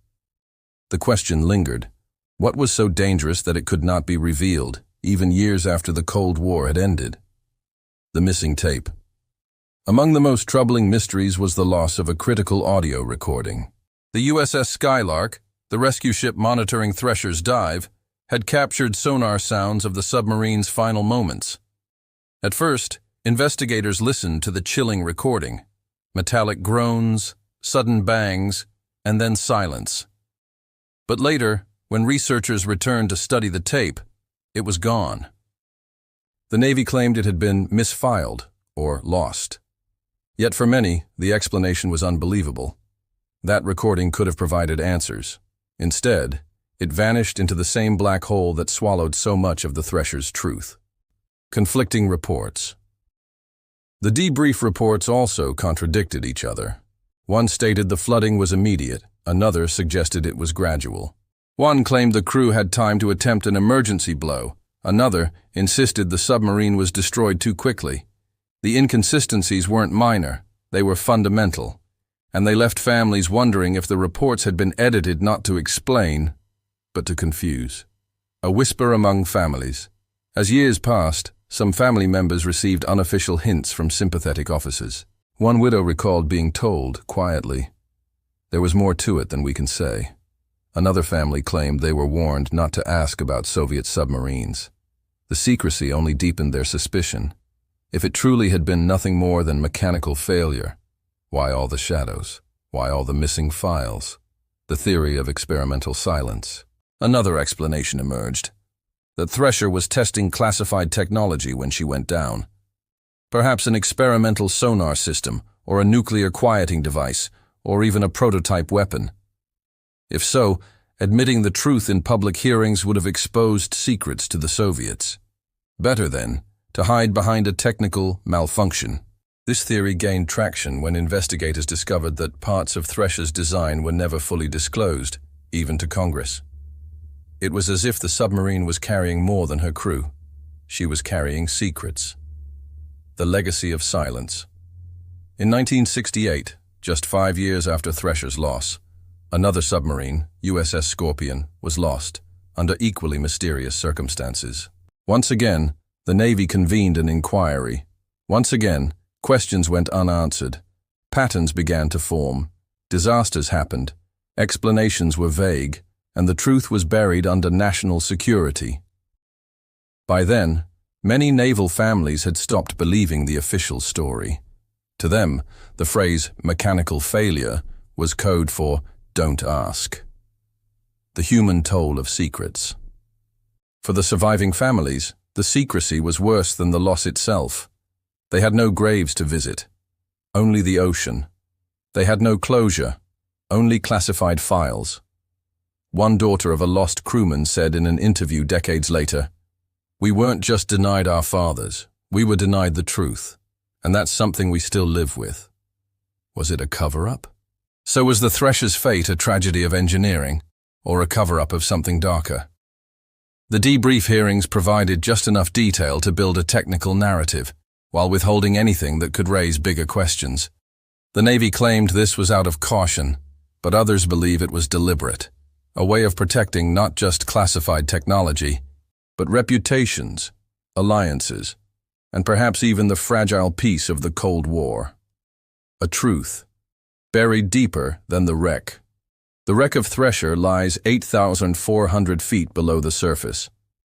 The question lingered: what was so dangerous that it could not be revealed, even years after the Cold War had ended? The missing tape. Among the most troubling mysteries was the loss of a critical audio recording. The USS Skylark, the rescue ship monitoring Thresher's dive, had captured sonar sounds of the submarine's final moments. At first, investigators listened to the chilling recording: metallic groans, sudden bangs, and then silence. But later, when researchers returned to study the tape, it was gone. The Navy claimed it had been misfiled or lost. Yet for many, the explanation was unbelievable. That recording could have provided answers. Instead, it vanished into the same black hole that swallowed so much of the Thresher's truth. Conflicting reports. The debrief reports also contradicted each other. One stated the flooding was immediate, another suggested it was gradual. One claimed the crew had time to attempt an emergency blow, another insisted the submarine was destroyed too quickly. The inconsistencies weren't minor, they were fundamental, and they left families wondering if the reports had been edited not to explain, but to confuse. A whisper among families. As years passed, some family members received unofficial hints from sympathetic officers. One widow recalled being told, quietly, "There was more to it than we can say." Another family claimed they were warned not to ask about Soviet submarines. The secrecy only deepened their suspicion. If it truly had been nothing more than mechanical failure, why all the shadows? Why all the missing files? The theory of experimental silence. Another explanation emerged: that Thresher was testing classified technology when she went down. Perhaps an experimental sonar system, or a nuclear quieting device, or even a prototype weapon. If so, admitting the truth in public hearings would have exposed secrets to the Soviets. Better, then, to hide behind a technical malfunction. This theory gained traction when investigators discovered that parts of Thresher's design were never fully disclosed, even to Congress. It was as if the submarine was carrying more than her crew. She was carrying secrets. The legacy of silence. In 1968, just 5 years after Thresher's loss, another submarine, USS Scorpion, was lost, under equally mysterious circumstances. Once again, the Navy convened an inquiry. Once again, questions went unanswered. Patterns began to form. Disasters happened. Explanations were vague, and the truth was buried under national security. By then, many naval families had stopped believing the official story. To them, the phrase "mechanical failure" was code for "don't ask." The human toll of secrets. For the surviving families, the secrecy was worse than the loss itself. They had no graves to visit, only the ocean. They had no closure, only classified files. One daughter of a lost crewman said in an interview decades later, "We weren't just denied our fathers, we were denied the truth, and that's something we still live with." Was it a cover-up? So was the Thresher's fate a tragedy of engineering, or a cover-up of something darker? The debrief hearings provided just enough detail to build a technical narrative, while withholding anything that could raise bigger questions. The Navy claimed this was out of caution, but others believe it was deliberate. a way of protecting not just classified technology, but reputations, alliances, and perhaps even the fragile peace of the Cold War. A truth, buried deeper than the wreck. The wreck of Thresher lies 8,400 feet below the surface,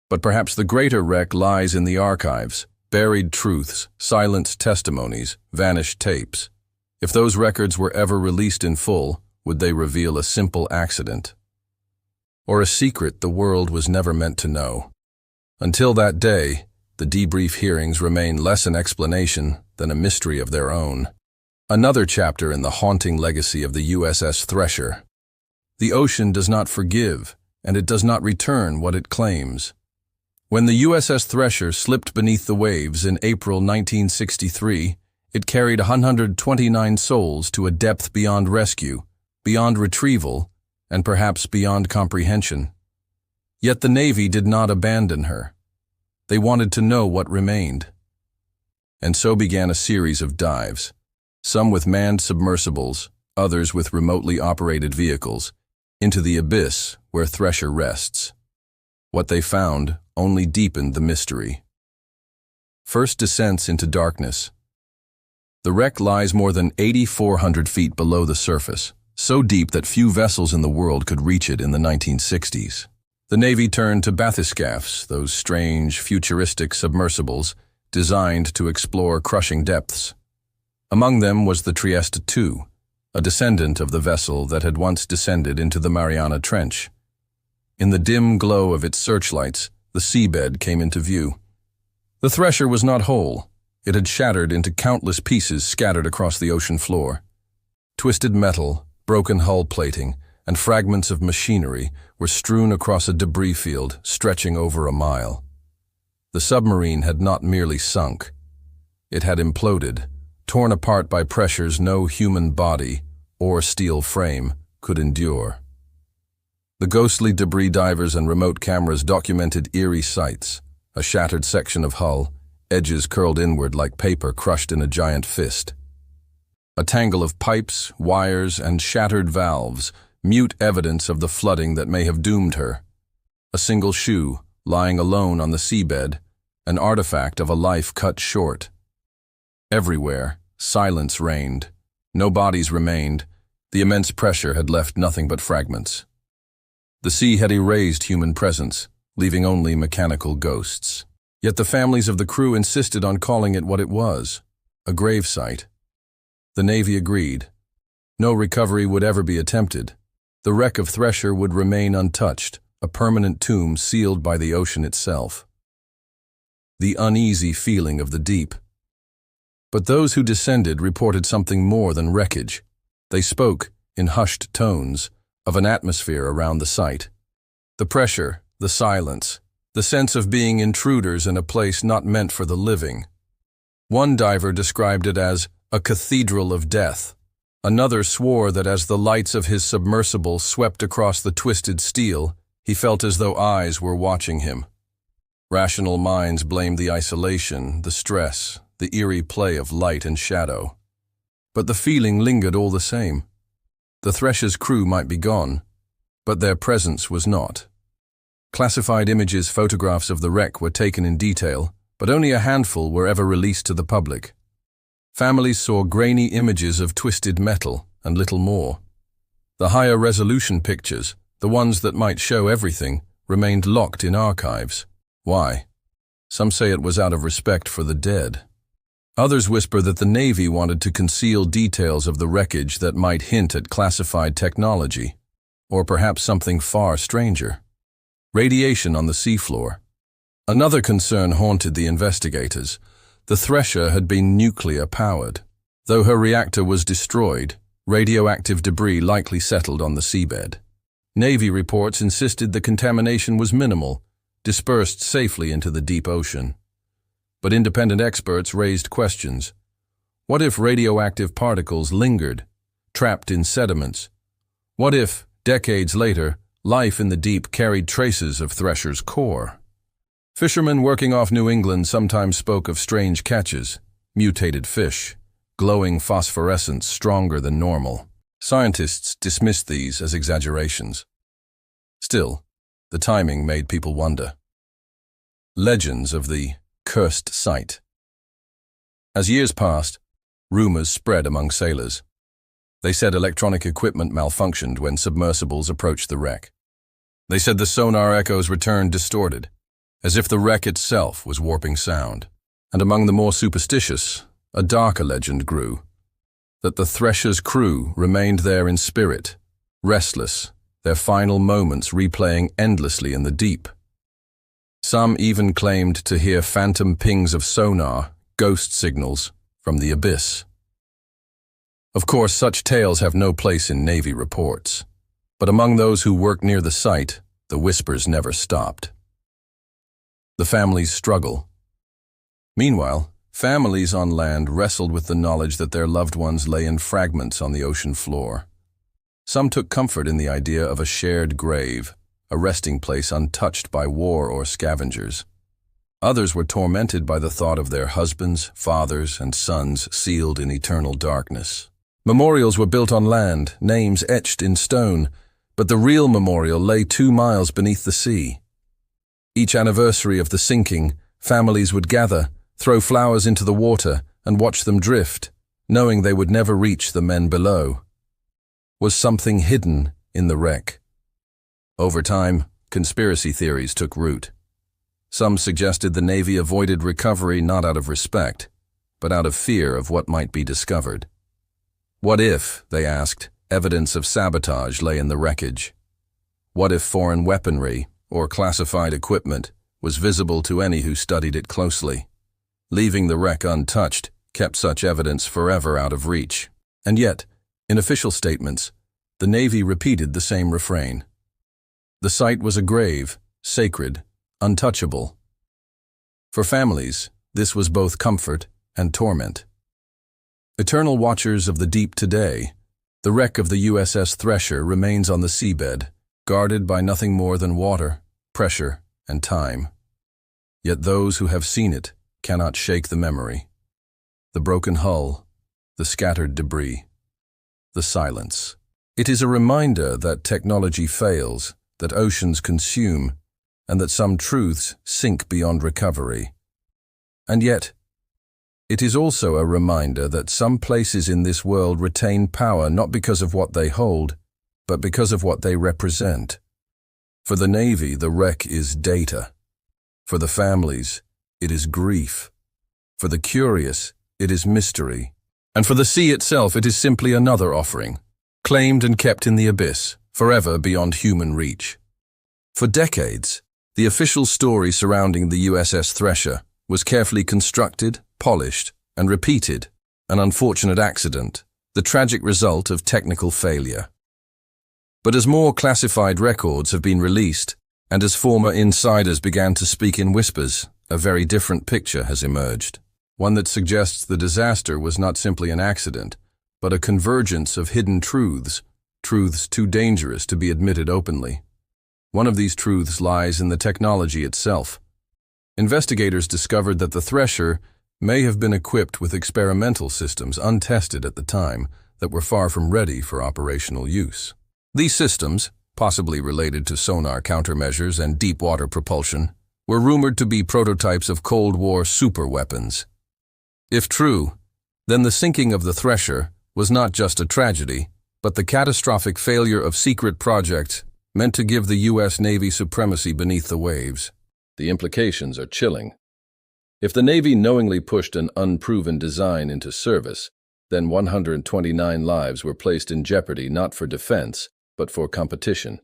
but perhaps the greater wreck lies in the archives, buried truths, silenced testimonies, vanished tapes. If those records were ever released in full, would they reveal a simple accident? Or a secret the world was never meant to know? Until that day, the debrief hearings remain less an explanation than a mystery of their own. Another chapter in the haunting legacy of the USS Thresher. The ocean does not forgive, and it does not return what it claims. When the USS Thresher slipped beneath the waves in April 1963, it carried 129 souls to a depth beyond rescue, beyond retrieval, and perhaps beyond comprehension. Yet the Navy did not abandon her. They wanted to know what remained. And so began a series of dives, some with manned submersibles, others with remotely operated vehicles, into the abyss where Thresher rests. What they found only deepened the mystery. First descents into darkness. The wreck lies more than 8,400 feet below the surface, so deep that few vessels in the world could reach it in the 1960s. The Navy turned to bathyscaphs, those strange, futuristic submersibles designed to explore crushing depths. Among them was the Trieste II, a descendant of the vessel that had once descended into the Mariana Trench. In the dim glow of its searchlights, the seabed came into view. The Thresher was not whole. It had shattered into countless pieces scattered across the ocean floor. Twisted metal, broken hull plating, and fragments of machinery were strewn across a debris field stretching over a mile. The submarine had not merely sunk. It had imploded, torn apart by pressures no human body or steel frame could endure. The ghostly debris divers and remote cameras documented eerie sights, a shattered section of hull, edges curled inward like paper crushed in a giant fist. A tangle of pipes, wires, and shattered valves, mute evidence of the flooding that may have doomed her. A single shoe, lying alone on the seabed, an artifact of a life cut short. Everywhere, silence reigned. No bodies remained. The immense pressure had left nothing but fragments. The sea had erased human presence, leaving only mechanical ghosts. Yet the families of the crew insisted on calling it what it was, a gravesite. The Navy agreed. No recovery would ever be attempted. The wreck of Thresher would remain untouched, a permanent tomb sealed by the ocean itself. The uneasy feeling of the deep. But those who descended reported something more than wreckage. They spoke, in hushed tones, of an atmosphere around the site. The pressure, the silence, the sense of being intruders in a place not meant for the living. One diver described it as a cathedral of death. Another swore that as the lights of his submersible swept across the twisted steel, he felt as though eyes were watching him. Rational minds blamed the isolation, the stress, the eerie play of light and shadow. But the feeling lingered all the same. The Thresher's crew might be gone, but their presence was not. Classified images, photographs of the wreck were taken in detail, but only a handful were ever released to the public. Families saw grainy images of twisted metal and little more. The higher resolution pictures, the ones that might show everything, remained locked in archives. Why? Some say it was out of respect for the dead. Others whisper that the Navy wanted to conceal details of the wreckage that might hint at classified technology, or perhaps something far stranger. Radiation on the seafloor. Another concern haunted the investigators. The Thresher had been nuclear-powered. Though her reactor was destroyed, radioactive debris likely settled on the seabed. Navy reports insisted the contamination was minimal, dispersed safely into the deep ocean. But independent experts raised questions. What if radioactive particles lingered, trapped in sediments? What if, decades later, life in the deep carried traces of Thresher's core? Fishermen working off New England sometimes spoke of strange catches, mutated fish, glowing phosphorescence stronger than normal. Scientists dismissed these as exaggerations. Still, the timing made people wonder. Legends of the cursed site. As years passed, rumors spread among sailors. They said electronic equipment malfunctioned when submersibles approached the wreck. They said the sonar echoes returned distorted, as if the wreck itself was warping sound. And among the more superstitious, a darker legend grew, that the Thresher's crew remained there in spirit, restless, their final moments replaying endlessly in the deep. Some even claimed to hear phantom pings of sonar, ghost signals, from the abyss. Of course, such tales have no place in Navy reports, but among those who worked near the site, the whispers never stopped. The families struggle. Meanwhile, families on land wrestled with the knowledge that their loved ones lay in fragments on the ocean floor. Some took comfort in the idea of a shared grave, a resting place untouched by war or scavengers. Others were tormented by the thought of their husbands, fathers, and sons sealed in eternal darkness. Memorials were built on land, names etched in stone, but the real memorial lay 2 miles beneath the sea. Each anniversary of the sinking, families would gather, throw flowers into the water, and watch them drift, knowing they would never reach the men below. Was something hidden in the wreck? Over time, conspiracy theories took root. Some suggested the Navy avoided recovery not out of respect, but out of fear of what might be discovered. What if, they asked, evidence of sabotage lay in the wreckage? What if foreign weaponry, or classified equipment, was visible to any who studied it closely? Leaving the wreck untouched kept such evidence forever out of reach. And yet, in official statements, the Navy repeated the same refrain. The site was a grave, sacred, untouchable. For families, this was both comfort and torment. Eternal watchers of the deep today, the wreck of the USS Thresher remains on the seabed, guarded by nothing more than water, pressure, and time. Yet those who have seen it cannot shake the memory. The broken hull, the scattered debris, the silence. It is a reminder that technology fails, that oceans consume, and that some truths sink beyond recovery. And yet, it is also a reminder that some places in this world retain power not because of what they hold, but because of what they represent. For the Navy, the wreck is data. For the families, it is grief. For the curious, it is mystery. And for the sea itself, it is simply another offering, claimed and kept in the abyss, forever beyond human reach. For decades, the official story surrounding the USS Thresher was carefully constructed, polished, and repeated, an unfortunate accident, the tragic result of technical failure. But as more classified records have been released, and as former insiders began to speak in whispers, a very different picture has emerged. One that suggests the disaster was not simply an accident, but a convergence of hidden truths, truths too dangerous to be admitted openly. One of these truths lies in the technology itself. Investigators discovered that the Thresher may have been equipped with experimental systems untested at the time that were far from ready for operational use. These systems, possibly related to sonar countermeasures and deep-water propulsion, were rumored to be prototypes of Cold War superweapons. If true, then the sinking of the Thresher was not just a tragedy, but the catastrophic failure of secret projects meant to give the U.S. Navy supremacy beneath the waves. The implications are chilling. If the Navy knowingly pushed an unproven design into service, then 129 lives were placed in jeopardy not for defense, but for competition,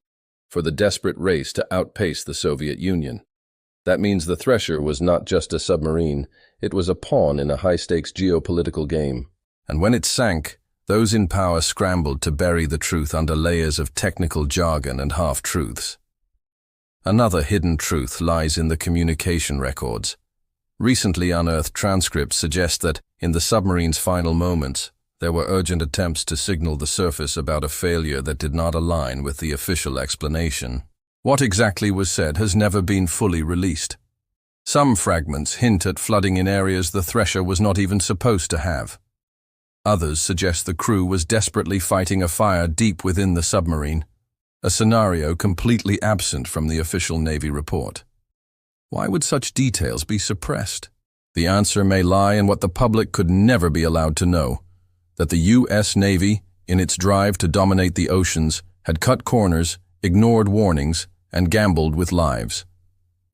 for the desperate race to outpace the Soviet Union. That means the Thresher was not just a submarine, it was a pawn in a high-stakes geopolitical game. And when it sank, those in power scrambled to bury the truth under layers of technical jargon and half-truths. Another hidden truth lies in the communication records. Recently unearthed transcripts suggest that, in the submarine's final moments, there were urgent attempts to signal the surface about a failure that did not align with the official explanation. What exactly was said has never been fully released. Some fragments hint at flooding in areas the Thresher was not even supposed to have. Others suggest the crew was desperately fighting a fire deep within the submarine, a scenario completely absent from the official Navy report. Why would such details be suppressed? The answer may lie in what the public could never be allowed to know, that the U.S. Navy, in its drive to dominate the oceans, had cut corners, ignored warnings, and gambled with lives.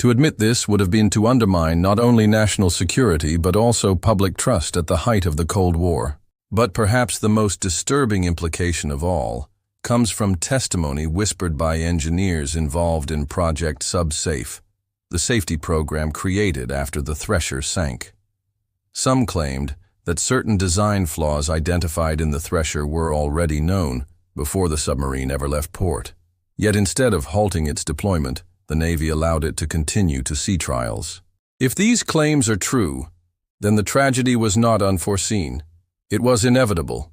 To admit this would have been to undermine not only national security but also public trust at the height of the Cold War. But perhaps the most disturbing implication of all comes from testimony whispered by engineers involved in Project SubSafe, the safety program created after the Thresher sank. Some claimed that certain design flaws identified in the Thresher were already known before the submarine ever left port. Yet instead of halting its deployment, the Navy allowed it to continue to sea trials. If these claims are true, then the tragedy was not unforeseen. It was inevitable.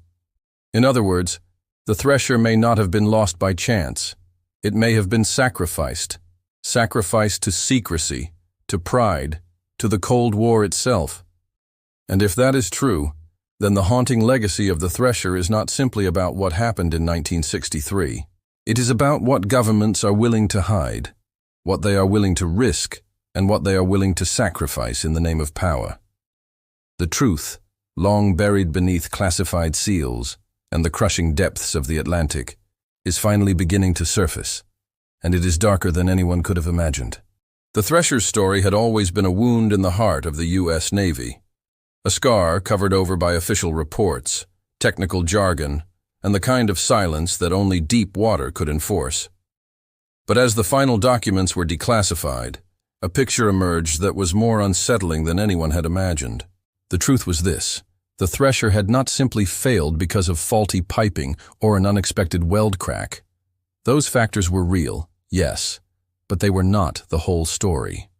In other words, the Thresher may not have been lost by chance. It may have been sacrificed to secrecy, to pride, to the Cold War itself. And if that is true, then the haunting legacy of the Thresher is not simply about what happened in 1963. It is about what governments are willing to hide, what they are willing to risk, and what they are willing to sacrifice in the name of power. The truth, long buried beneath classified seals and the crushing depths of the Atlantic, is finally beginning to surface, and it is darker than anyone could have imagined. The Thresher's story had always been a wound in the heart of the U.S. Navy, a scar covered over by official reports, technical jargon, and the kind of silence that only deep water could enforce. But as the final documents were declassified, a picture emerged that was more unsettling than anyone had imagined. The truth was this: the Thresher had not simply failed because of faulty piping or an unexpected weld crack. Those factors were real, yes, but they were not the whole story.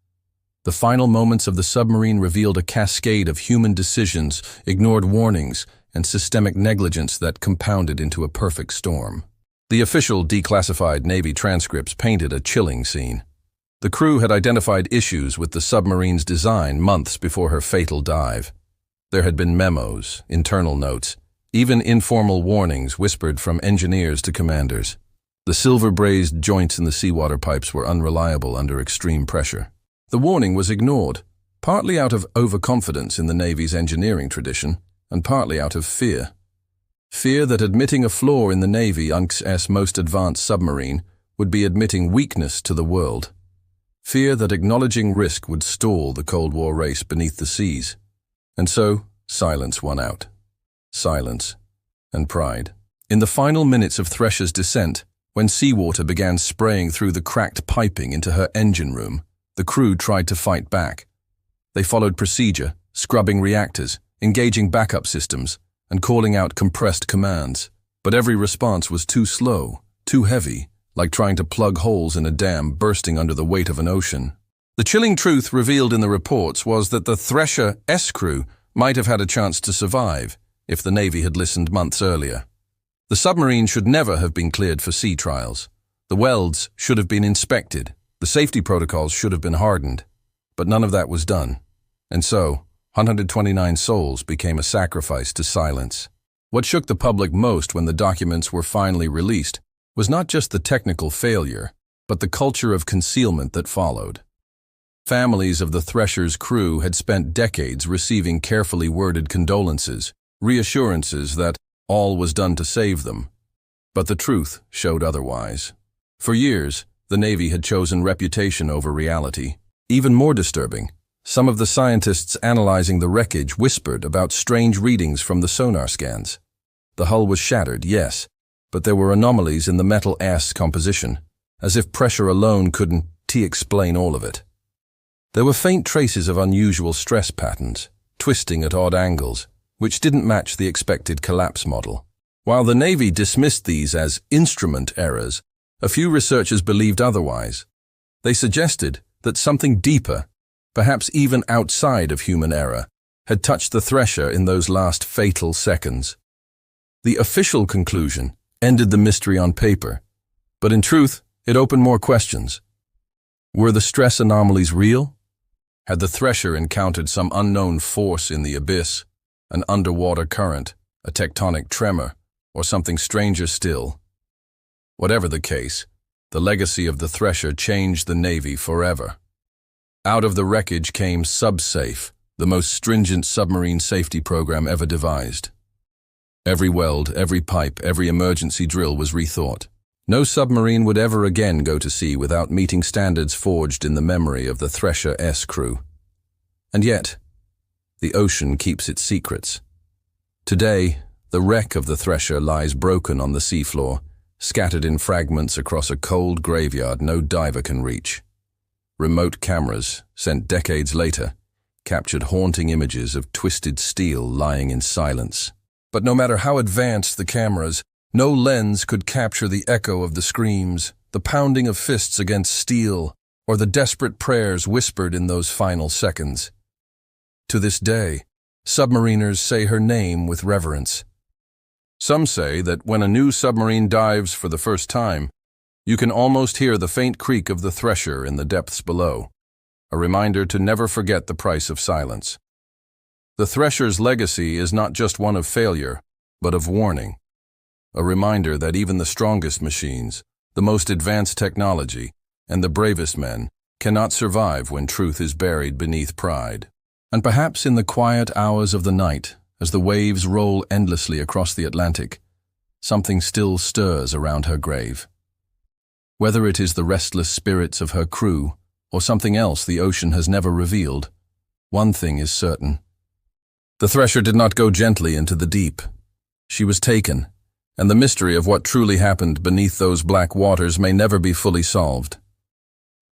The final moments of the submarine revealed a cascade of human decisions, ignored warnings, and systemic negligence that compounded into a perfect storm. The official declassified Navy transcripts painted a chilling scene. The crew had identified issues with the submarine's design months before her fatal dive. There had been memos, internal notes, even informal warnings whispered from engineers to commanders. The silver-brazed joints in the seawater pipes were unreliable under extreme pressure. The warning was ignored, partly out of overconfidence in the Navy's engineering tradition, and partly out of fear. Fear that admitting a flaw in the Navy's most advanced submarine would be admitting weakness to the world. Fear that acknowledging risk would stall the Cold War race beneath the seas. And so, silence won out. Silence and pride. In the final minutes of Thresher's descent, when seawater began spraying through the cracked piping into her engine room, the crew tried to fight back. They followed procedure, scrubbing reactors, engaging backup systems, and calling out compressed commands. But every response was too slow, too heavy, like trying to plug holes in a dam bursting under the weight of an ocean. The chilling truth revealed in the reports was that the Thresher-S crew might have had a chance to survive if the Navy had listened months earlier. The submarine should never have been cleared for sea trials. The welds should have been inspected. The safety protocols should have been hardened. But none of that was done. And so, 129 souls became a sacrifice to silence. What shook the public most when the documents were finally released was not just the technical failure, but the culture of concealment that followed. Families of the Thresher's crew had spent decades receiving carefully worded condolences, reassurances that all was done to save them. But the truth showed otherwise. For years, the Navy had chosen reputation over reality. Even more disturbing, some of the scientists analyzing the wreckage whispered about strange readings from the sonar scans. The hull was shattered, yes, but there were anomalies in the metal ash composition, as if pressure alone couldn't explain all of it. There were faint traces of unusual stress patterns, twisting at odd angles, which didn't match the expected collapse model. While the Navy dismissed these as instrument errors, a few researchers believed otherwise. They suggested that something deeper, perhaps even outside of human error, had touched the Thresher in those last fatal seconds. The official conclusion ended the mystery on paper, but in truth, it opened more questions. Were the stress anomalies real? Had the Thresher encountered some unknown force in the abyss, an underwater current, a tectonic tremor, or something stranger still? Whatever the case, the legacy of the Thresher changed the Navy forever. Out of the wreckage came SubSafe, the most stringent submarine safety program ever devised. Every weld, every pipe, every emergency drill was rethought. No submarine would ever again go to sea without meeting standards forged in the memory of the Thresher S crew. And yet, the ocean keeps its secrets. Today, the wreck of the Thresher lies broken on the seafloor, scattered in fragments across a cold graveyard no diver can reach. Remote cameras, sent decades later, captured haunting images of twisted steel lying in silence. But no matter how advanced the cameras, no lens could capture the echo of the screams, the pounding of fists against steel, or the desperate prayers whispered in those final seconds. To this day, submariners say her name with reverence. Some say that when a new submarine dives for the first time, you can almost hear the faint creak of the Thresher in the depths below, a reminder to never forget the price of silence. The Thresher's legacy is not just one of failure, but of warning, a reminder that even the strongest machines, the most advanced technology, and the bravest men cannot survive when truth is buried beneath pride. And perhaps in the quiet hours of the night, as the waves roll endlessly across the Atlantic, something still stirs around her grave. Whether it is the restless spirits of her crew or something else the ocean has never revealed, one thing is certain. The Thresher did not go gently into the deep. She was taken, and the mystery of what truly happened beneath those black waters may never be fully solved.